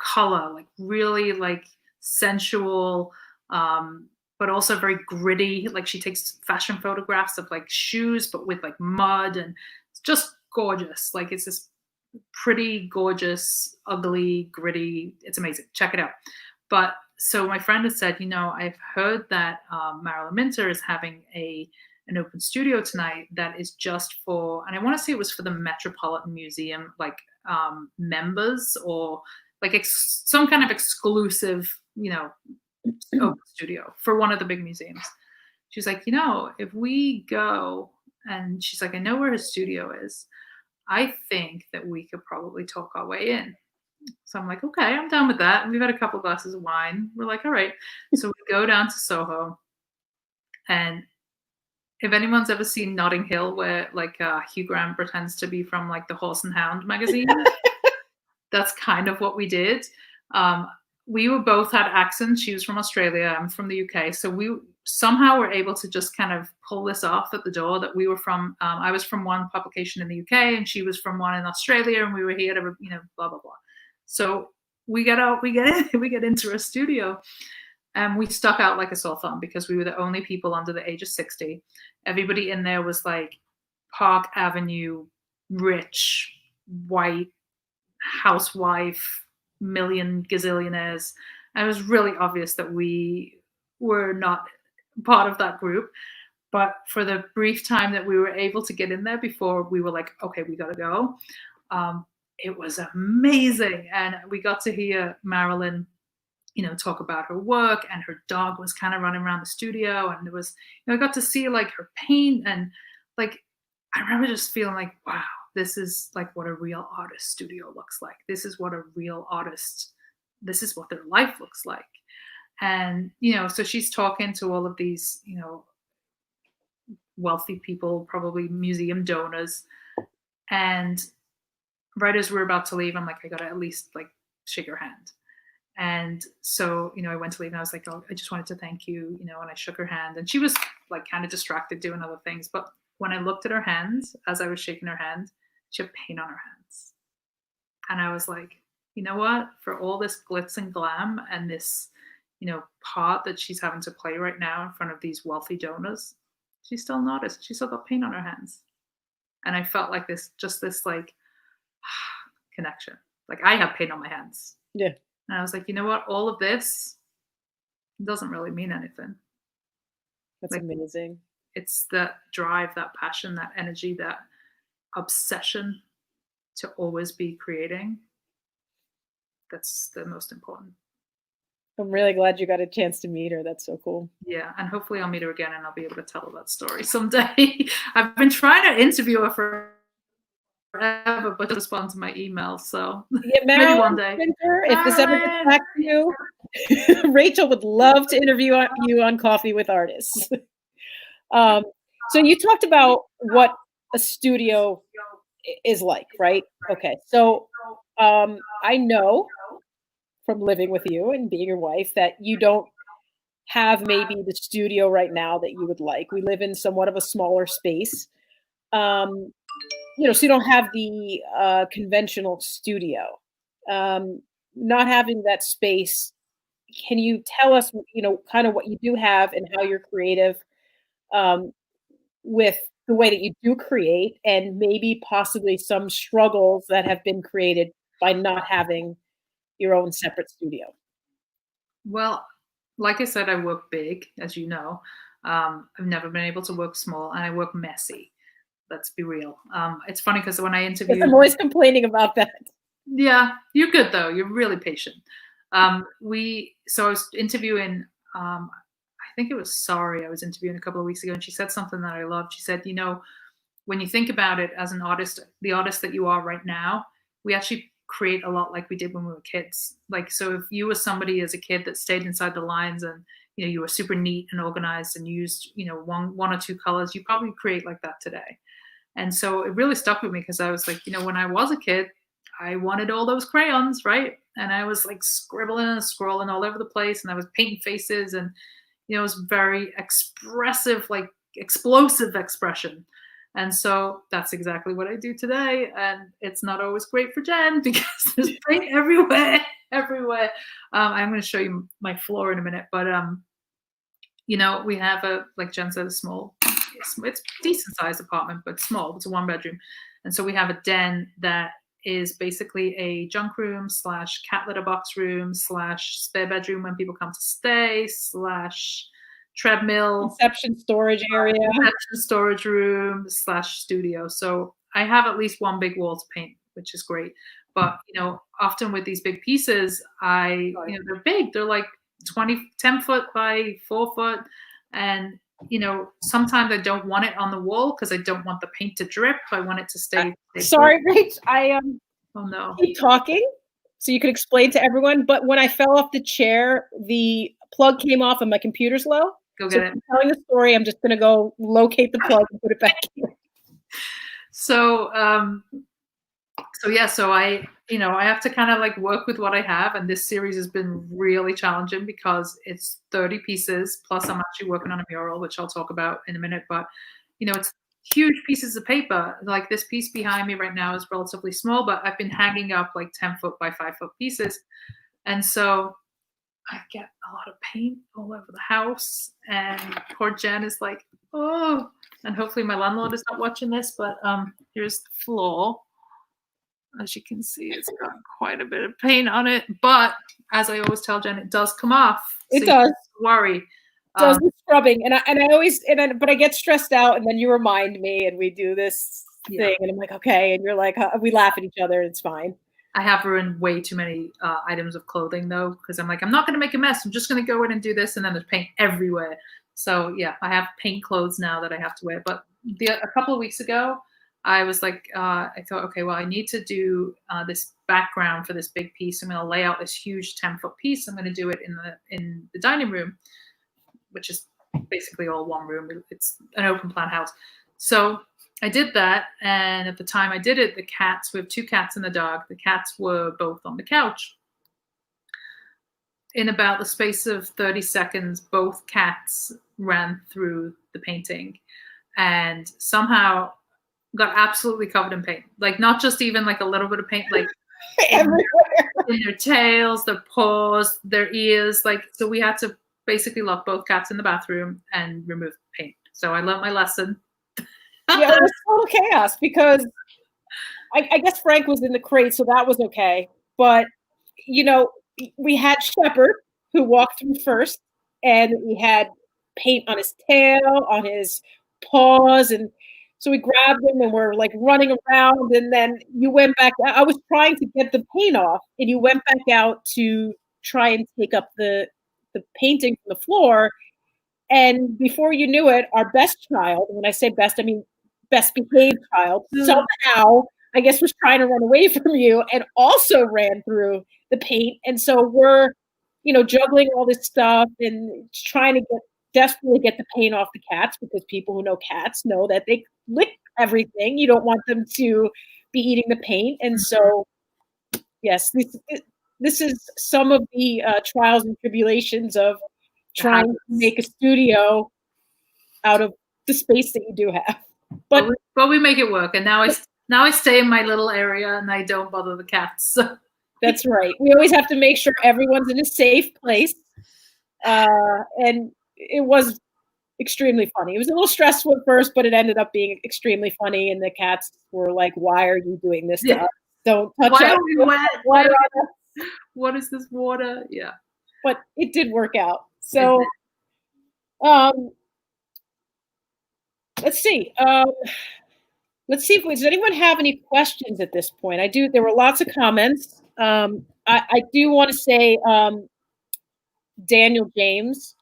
color, like really like sensual, but also very gritty. Like, she takes fashion photographs of like shoes, but with like mud, and it's just gorgeous. Like, it's this pretty gorgeous, ugly, gritty. It's amazing. Check it out. But so my friend had said, I've heard that Marilyn Minter is having an open studio tonight that is just for, and I want to say it was for the Metropolitan Museum, like members, or like some kind of exclusive, open studio for one of the big museums. She's like, if we go, and she's like, I know where his studio is. I think that we could probably talk our way in. So I'm like, okay, I'm down with that. We've had a couple glasses of wine. We're like, all right. So we go down to Soho. And if anyone's ever seen Notting Hill, where like Hugh Grant pretends to be from like the Horse and Hound magazine, that's kind of what we did. We were both had accents. She was from Australia. I'm from the UK. So somehow we're able to just kind of pull this off at the door that we were from. I was from one publication in the UK and she was from one in Australia, and we were here to, blah, blah, blah. So we get out, we get into a studio, and we stuck out like a sore thumb because we were the only people under the age of 60. Everybody in there was like Park Avenue, rich, white, housewife, million gazillionaires. And it was really obvious that we were not part of that group. But for the brief time that we were able to get in there before we were like, okay, we got to go, it was amazing. And we got to hear Marilyn, talk about her work, and her dog was kind of running around the studio. And it was, I got to see like her paint, and like, I remember just feeling like, wow, this is like what a real artist studio looks like. This is what a real artist, this is what their life looks like. And, so she's talking to all of these, wealthy people, probably museum donors. And right as we're about to leave, I'm like, I got to at least like shake her hand. And so, I went to leave and I was like, oh, I just wanted to thank you, and I shook her hand, and she was like kind of distracted doing other things. But when I looked at her hands, as I was shaking her hand, she had paint on her hands. And I was like, you know what, for all this glitz and glam and this, part that she's having to play right now in front of these wealthy donors, she's still an artist. She still got paint on her hands. And I felt like this like connection. Like I have paint on my hands. Yeah. And I was like, you know what? All of this doesn't really mean anything. That's like, amazing. It's that drive, that passion, that energy, that obsession to always be creating. That's the most important. I'm really glad you got a chance to meet her. That's so cool. Yeah. And hopefully I'll meet her again and I'll be able to tell her that story someday. I've been trying to interview her forever, but to respond to my email. So maybe one day. If this ever gets back to you, Rachel would love to interview you on Coffee with Artists. So you talked about what a studio is like, right? Okay. So I know from living with you and being your wife that you don't have maybe the studio right now that you would like. We live in somewhat of a smaller space. So you don't have the conventional studio. Not having that space, can you tell us, kind of what you do have and how you're creative with the way that you do create, and maybe possibly some struggles that have been created by not having your own separate studio? Well, like I said, I work big, as you know. I've never been able to work small, and I work messy. Let's be real. It's funny because when I interview, I'm always complaining about that. Yeah, you're good though. You're really patient. So I was interviewing, I think it was Sorry, I was interviewing a couple of weeks ago, and she said something that I loved. She said, when you think about it as an artist, the artist that you are right now, we actually create a lot like we did when we were kids. Like, so if you were somebody as a kid that stayed inside the lines and, you were super neat and organized and used, one or two colors, you probably create like that today. And so it really stuck with me because I was like, when I was a kid, I wanted all those crayons, right? And I was like scribbling and scrolling all over the place, and I was painting faces, and it was very expressive, like explosive expression. And so that's exactly what I do today. And it's not always great for Jen because there's paint everywhere. I'm going to show you my floor in a minute, but we have like Jen said, it's decent sized apartment, but small. It's a 1-bedroom. And so we have a den that is basically a junk room / cat litter box room / spare bedroom when people come to stay / treadmill, conception storage area, conception storage room / studio. So I have at least one big wall to paint, which is great. But often with these big pieces, they're big. They're like 10 foot by 4 foot, and sometimes I don't want it on the wall because I don't want the paint to drip. I want it to stay. Sorry, Rach. Oh no. Keep talking so you could explain to everyone. But when I fell off the chair, the plug came off and my computer's low. Go get it. I'm telling the story. I'm just going to go locate the plug and put it back in. So So I have to kind of like work with what I have, and this series has been really challenging because it's 30 pieces plus I'm actually working on a mural, which I'll talk about in a minute. But it's huge pieces of paper. Like this piece behind me right now is relatively small, but I've been hanging up like 10-foot by 5-foot pieces, and so I get a lot of paint all over the house. And poor Jen is like, oh, and hopefully my landlord is not watching this, but here's the floor. As you can see, it's got quite a bit of paint on it, but as I always tell Jen, it does come off. It does. Don't worry. Does the scrubbing, and I always but I get stressed out, and then you remind me, and we do this thing, and I'm like, okay, and you're like, we laugh at each other, and it's fine. I have ruined way too many items of clothing though, because I'm like, I'm not going to make a mess. I'm just going to go in and do this, and then there's paint everywhere. So yeah, I have paint clothes now that I have to wear. But a couple of weeks ago, I was like, I thought, okay, well, I need to do this background for this big piece. I'm going to lay out this huge 10-foot piece. I'm going to do it in the dining room, which is basically all one room. It's an open plan house. So I did that, and at the time I did it, we have 2 cats and a dog. The cats were both on the couch. In about the space of 30 seconds, both cats ran through the painting and somehow got absolutely covered in paint. Like not just even like a little bit of paint, like everywhere. In their tails, their paws, their ears. Like, so we had to basically lock both cats in the bathroom and remove paint. So I learned my lesson. Yeah, it was total chaos because I guess Frank was in the crate, so that was okay. But, we had Shepherd who walked through first, and he had paint on his tail, on his paws, and so we grabbed him and we're like running around, and then you went back. I was trying to get the paint off, and you went back out to try and take up the painting from the floor. And before you knew it, our best child, when I say best, I mean best behaved child, somehow, I guess, was trying to run away from you and also ran through the paint. And so we're, juggling all this stuff and trying to desperately get the paint off the cats, because people who know cats know that they lick everything. You don't want them to be eating the paint. And so, yes, this is some of the trials and tribulations of trying to make a studio out of the space that you do have. But we make it work. And now I stay in my little area and I don't bother the cats. That's right. We always have to make sure everyone's in a safe place. And it was extremely funny. It was a little stressful at first, but it ended up being extremely funny. And the cats were like, "Why are you doing this to us? Don't touch us. Why are we wet? What is this water?" Yeah. But it did work out. So, let's see. Let's see does anyone have any questions at this point? There were lots of comments. I do want to say, Daniel James,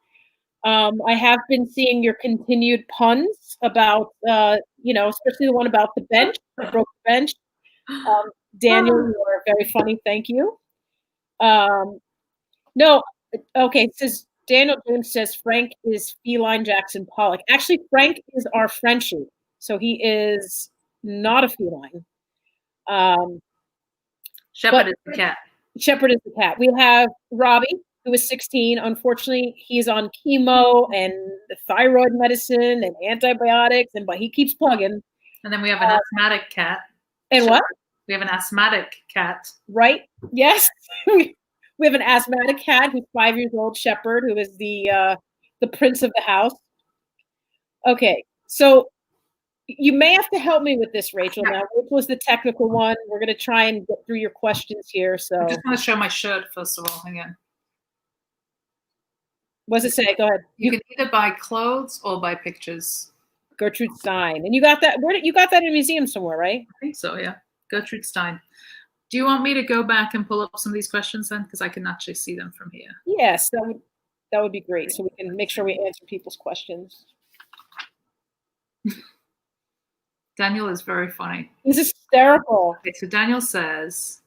I have been seeing your continued puns about, especially the one about the bench, the broken bench. Daniel, you are very funny. Thank you. No, okay. It says Daniel James says Frank is feline Jackson Pollock. Actually, Frank is our Frenchie, so he is not a feline. Shepherd is the cat. Shepherd is the cat. We have Robbie, who is 16. Unfortunately, he's on chemo and the thyroid medicine and antibiotics, but he keeps plugging. And then we have an asthmatic cat. And what? We have an asthmatic cat. Right? Yes. We have an asthmatic cat who's 5 years old, Shepherd, who is the prince of the house. Okay, so you may have to help me with this, Rachel. Now, Rachel is the technical one. We're going to try and get through your questions here. So I'm just going to show my shirt first of all. Hang on. What does it say? Go ahead. You can either buy clothes or buy pictures. Gertrude Stein, and you got that? You got that in a museum somewhere, right? I think so. Yeah, Gertrude Stein. Do you want me to go back and pull up some of these questions then, because I can actually see them from here? Yes, that would be great. So we can make sure we answer people's questions. Daniel is very funny. He's hysterical. Okay, so Daniel says,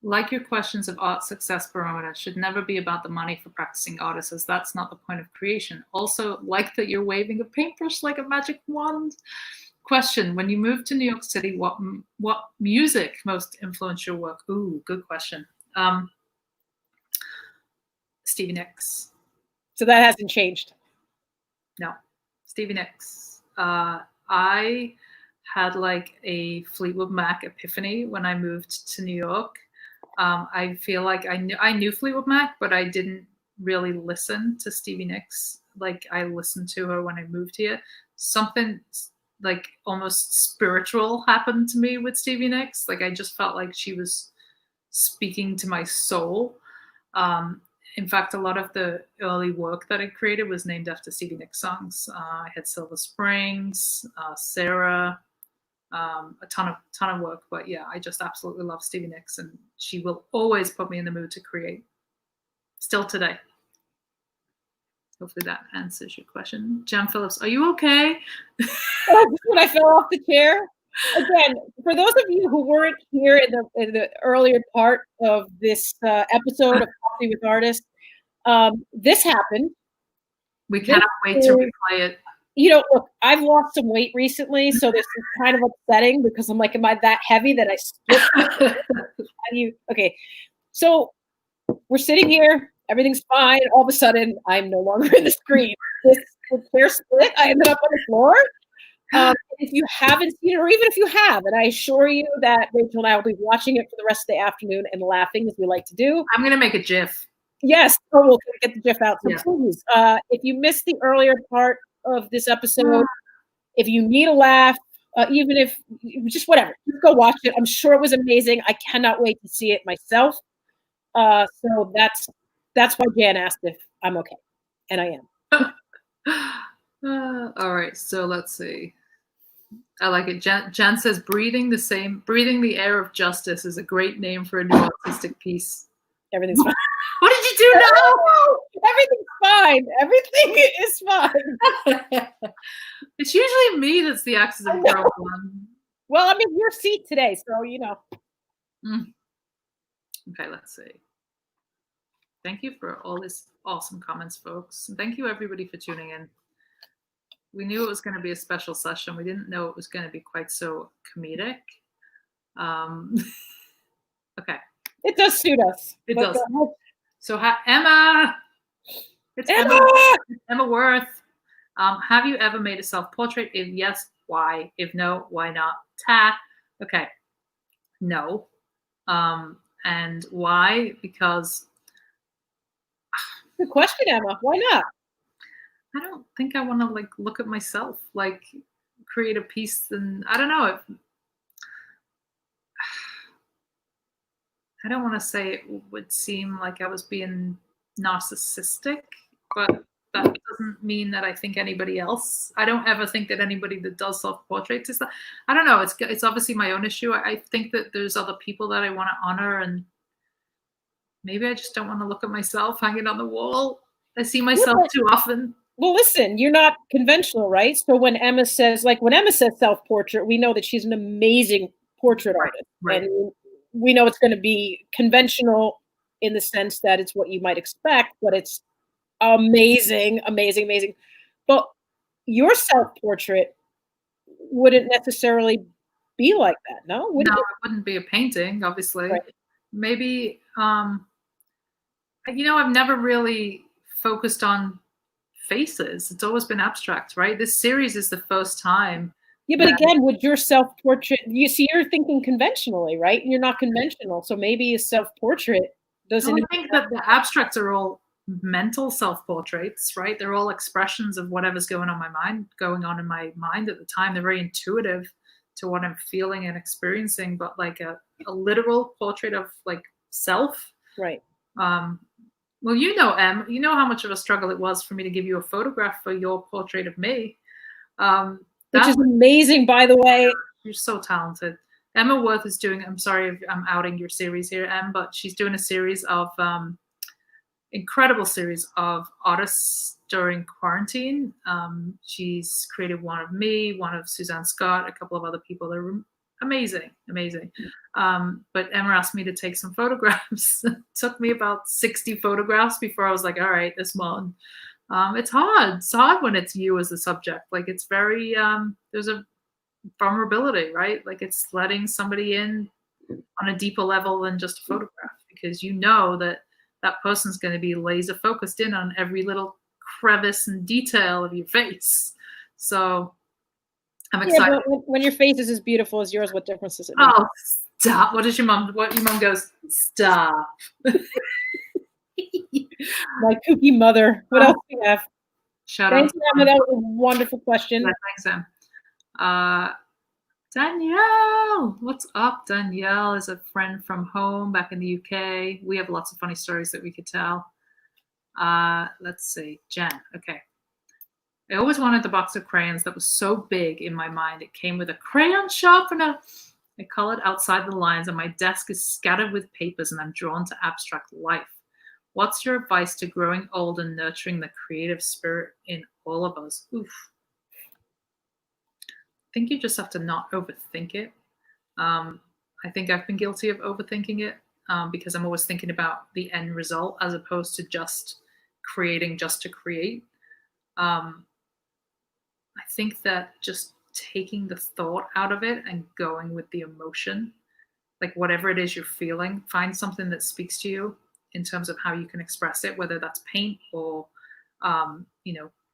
like your questions of art success barometer should never be about the money for practicing artists, as that's not the point of creation. Also, like that you're waving a paintbrush like a magic wand. Question: when you moved to New York City, what music most influenced your work? Ooh, good question. Stevie Nicks. So that hasn't changed. No, Stevie Nicks. I had like a Fleetwood Mac epiphany when I moved to New York. I feel like I knew Fleetwood Mac, but I didn't really listen to Stevie Nicks. Like I listened to her when I moved here. Something like almost spiritual happened to me with Stevie Nicks. Like I just felt like she was speaking to my soul. In fact, a lot of the early work that I created was named after Stevie Nicks songs. I had Silver Springs, Sarah, a ton of work. But yeah, I just absolutely love Stevie Nicks, and she will always put me in the mood to create. Still today. Hopefully that answers your question. Jan Phillips, are you okay? When I fell off the chair. Again, for those of you who weren't here in the earlier part of this episode of Coffee with Artists, this happened. We cannot wait to replay it. You know, look, I've lost some weight recently, so this is kind of upsetting because I'm like, am I that heavy that I split? Okay, so we're sitting here, everything's fine. All of a sudden, I'm no longer in the screen. This chair split. I ended up on the floor. If you haven't seen it, or even if you have, and I assure you that Rachel and I will be watching it for the rest of the afternoon and laughing as we like to do. I'm going to make a GIF. Yes, we'll get the GIF out. So please, if you missed the earlier part of this episode, if you need a laugh, even if just whatever, just go watch it. I'm sure it was amazing. I cannot wait to see it myself. So that's why Jan asked if I'm okay, and I am. All right, so let's see. I like it. Jan says, breathing the air of justice is a great name for a new artistic piece. Everything's fine. What did you do now? Everything's fine. Everything is fine. It's usually me that's the axis of problem. Well, I'm in your seat today, so you know. Okay, let's see. Thank you for all these awesome comments, folks. And thank you, everybody, for tuning in. We knew it was going to be a special session. We didn't know it was going to be quite so comedic. Okay. It does suit us. It does. So, Emma. It's Emma. It's Emma Worth. Have you ever made a self-portrait? If yes, why? If no, why not? Okay. No. And why? Because. Good question, Emma. Why not? I don't think I want to like look at myself, like create a piece, and I don't know. I don't want to say it would seem like I was being narcissistic, but that doesn't mean that I think anybody else. I don't ever think that anybody that does self-portraits is that. I don't know. It's obviously my own issue. I think that there's other people that I want to honor, and maybe I just don't want to look at myself hanging on the wall. I see myself too often. Well, listen, you're not conventional, right? So when Emma says self-portrait, we know that she's an amazing portrait artist. Right. And we know it's going to be conventional in the sense that it's what you might expect, but it's amazing, amazing, amazing. But your self-portrait wouldn't necessarily be like that, no? No, it wouldn't be a painting, obviously. Right. Maybe, I've never really focused on faces. It's always been abstract, right? This series is the first time. Yeah, but again, with your self-portrait, you see, you're thinking conventionally, right? You're not conventional, so maybe a self-portrait doesn't. I think that the abstracts are all mental self-portraits, right? They're all expressions of whatever's going on in my mind at the time. They're very intuitive to what I'm feeling and experiencing, but like a literal portrait of like self, right? Well, Em, you know how much of a struggle it was for me to give you a photograph for your portrait of me. Which is amazing, by the way. You're so talented. Emma Worth is doing, I'm sorry if I'm outing your series here, Em, but she's doing a series of, incredible series of artists during quarantine. She's created one of me, one of Suzanne Scott, a couple of other people. They're amazing. But Emma asked me to take some photographs. It took me about 60 photographs before I was like, all right, this one. It's hard. It's hard when it's you as the subject. Like it's very, there's a vulnerability, right? Like it's letting somebody in on a deeper level than just a photograph, because you know that that person's going to be laser focused in on every little crevice and detail of your face. So I'm excited. Yeah, but when your face is as beautiful as yours, what difference does it make? Oh, stop. What does your mom, what your mom goes, stop. My kooky mother. What else do we have? Shout Thanks, out. Emma. That was a wonderful question. Yeah, thanks, Em. Danielle, what's up? Danielle is a friend from home back in the UK. We have lots of funny stories that we could tell. Let's see, Jen. Okay. I always wanted the box of crayons that was so big in my mind. It came with a crayon sharpener. I colored outside the lines, and my desk is scattered with papers, and I'm drawn to abstract life. What's your advice to growing old and nurturing the creative spirit in all of us? Oof. I think you just have to not overthink it. I think I've been guilty of overthinking it because I'm always thinking about the end result as opposed to just creating just to create. I think that just taking the thought out of it and going with the emotion, like whatever it is you're feeling, find something that speaks to you in terms of how you can express it, whether that's paint or,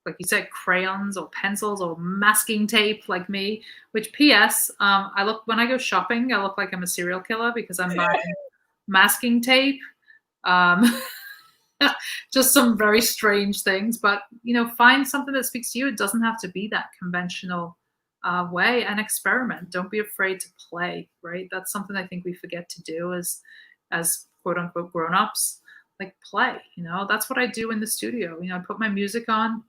like you said, crayons or pencils or masking tape like me, which PS, when I go shopping, I look like I'm a serial killer because I'm buying masking tape. Just some very strange things, but find something that speaks to you. It doesn't have to be that conventional way, and experiment. Don't be afraid to play, right? That's something I think we forget to do as quote unquote grown-ups. Like play, that's what I do in the studio. I put my music on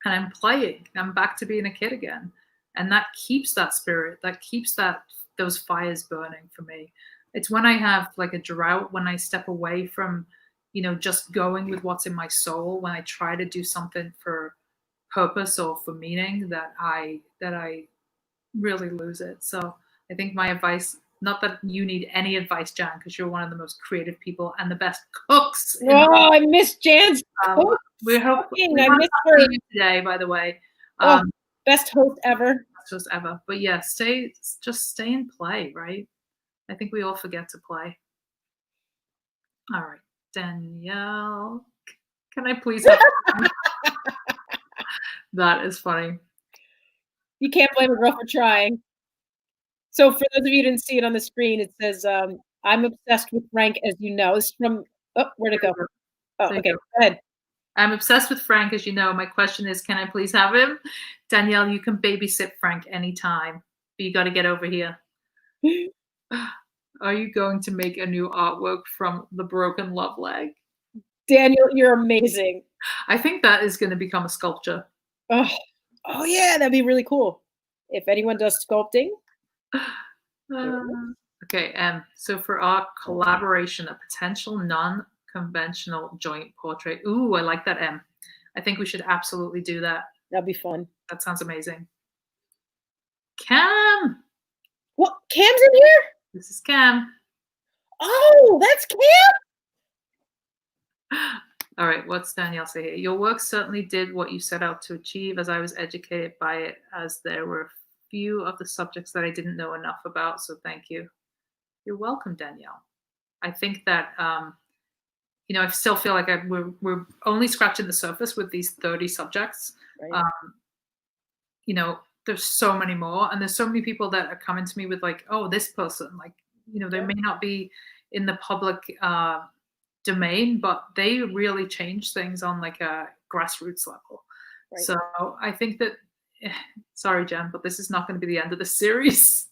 and I'm playing. I'm back to being a kid again. And that keeps that spirit, that keeps those fires burning for me. It's when I have like a drought, when I step away from, just going with what's in my soul, when I try to do something for purpose or for meaning, that I really lose it. So I think my advice, not that you need any advice, Jan, because you're one of the most creative people and the best cooks. I miss Jan's cook. We hope I miss her today, by the way. Best host ever. Best host ever. But yeah, stay and play, right? I think we all forget to play. All right, Danielle, can I please have that is funny. You can't blame a girl for trying. So for those of you who didn't see it on the screen, it says, I'm obsessed with Frank, as you know. It's from, where'd it go? Oh, okay, go ahead. I'm obsessed with Frank, as you know. My question is, can I please have him? Danielle, you can babysit Frank anytime, but you got to get over here. Are you going to make a new artwork from the broken love leg? Daniel, you're amazing. I think that is going to become a sculpture. Oh yeah, that'd be really cool. If anyone does sculpting. Okay, so for our collaboration, a potential non-conventional joint portrait. Ooh, I like that, M. I think we should absolutely do that. That'd be fun. That sounds amazing. Cam! What? Cam's in here? This is Cam. Oh, that's Cam? All right, what's Danielle say here? Your work certainly did what you set out to achieve, as I was educated by it, as there were a few of the subjects that I didn't know enough about, so thank you. You're welcome, Danielle. I think that, I still feel like we're only scratching the surface with these 30 subjects. Right. There's so many more, and there's so many people that are coming to me with like, oh, this person, like, they may not be in the public domain, but they really change things on like a grassroots level. Right. So I think that, sorry, Jen, but this is not going to be the end of the series.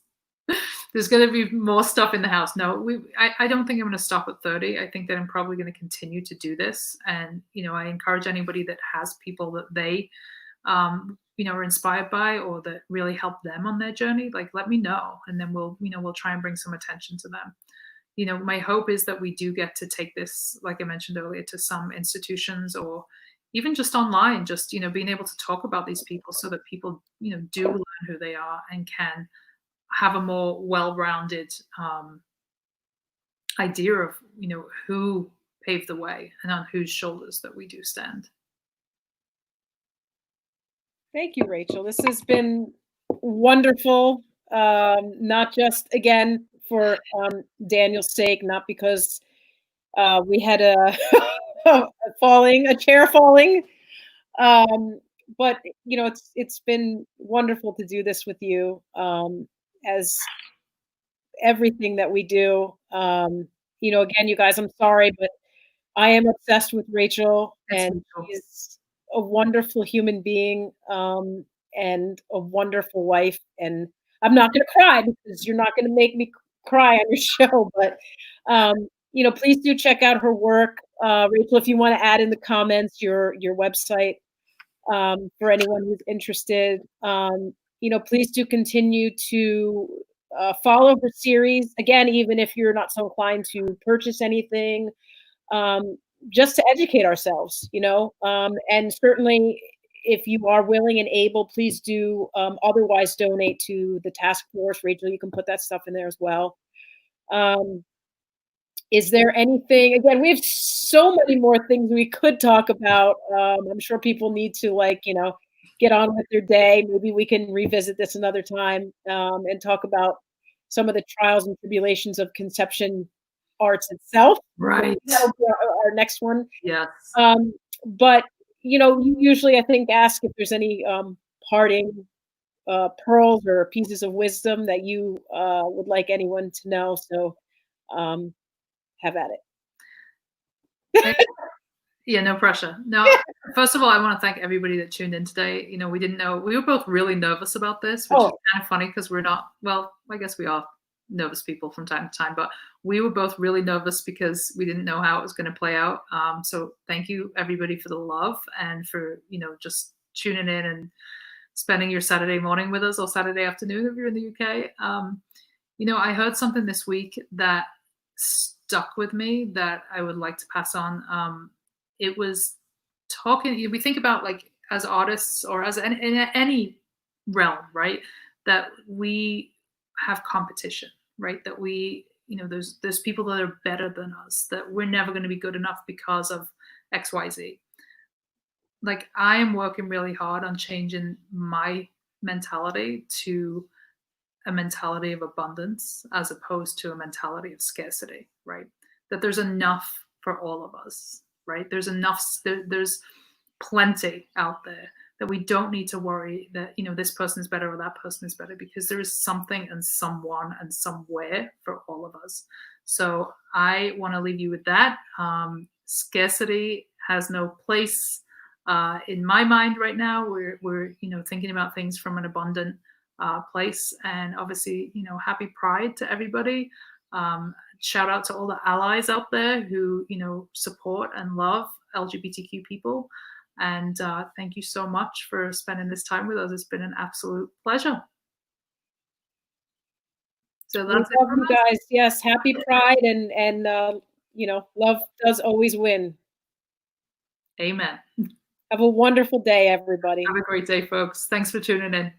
There's going to be more stuff in the house. No, I don't think I'm going to stop at 30. I think that I'm probably going to continue to do this. And, I encourage anybody that has people that they, are inspired by or that really help them on their journey, like, let me know. And then we'll try and bring some attention to them. My hope is that we do get to take this, like I mentioned earlier, to some institutions or even just online, just, being able to talk about these people so that people, do learn who they are and can have a more well-rounded idea of, who paved the way and on whose shoulders that we do stand. Thank you, Rachel. This has been wonderful. Not just, again, for Daniel's sake, not because we had a a chair falling. But it's been wonderful to do this with you, as everything that we do. Again, you guys, I'm sorry, but I am obsessed with Rachel, That's and cool. she's a wonderful human being, and a wonderful wife. And I'm not going to cry because you're not going to make me cry on your show. But please do check out her work, Rachel. If you want to add in the comments your website, for anyone who's interested. Please do continue to follow her series. Again, even if you're not so inclined to purchase anything, just to educate ourselves, and certainly if you are willing and able, please do otherwise donate to the task force. Rachel, you can put that stuff in there as well. Is there anything, again, we have so many more things we could talk about. I'm sure people need to get on with their day. Maybe we can revisit this another time, and talk about some of the trials and tribulations of conception arts itself. Right. That'll be our next one. Yes. But you usually, I think, ask if there's any parting pearls or pieces of wisdom that you would like anyone to know. So have at it. Yeah, no pressure. No, first of all, I want to thank everybody that tuned in today. We didn't know, we were both really nervous about this, which is kind of funny because we're not, well, I guess we are nervous people from time to time, but we were both really nervous because we didn't know how it was going to play out. So thank you everybody for the love and for, just tuning in and spending your Saturday morning with us, or Saturday afternoon if you're in the UK. I heard something this week that stuck with me that I would like to pass on. It was talking, we think about, like, as artists or as in any realm, right, that we have competition, right, that we, there's people that are better than us, that we're never going to be good enough because of XYZ. Like, I am working really hard on changing my mentality to a mentality of abundance as opposed to a mentality of scarcity, right? That there's enough for all of us, right? There's enough, there's plenty out there, that we don't need to worry that, this person is better or that person is better, because there is something and someone and somewhere for all of us. So I want to leave you with that. Scarcity has no place in my mind right now. We're thinking about things from an abundant place. And obviously, happy Pride to everybody. Shout out to all the allies out there who, support and love LGBTQ people. And thank you so much for spending this time with us. It's been an absolute pleasure. So that's it, you guys. Yes, happy Pride, and love does always win. Amen. Have a wonderful day, everybody. Have a great day, folks. Thanks for tuning in.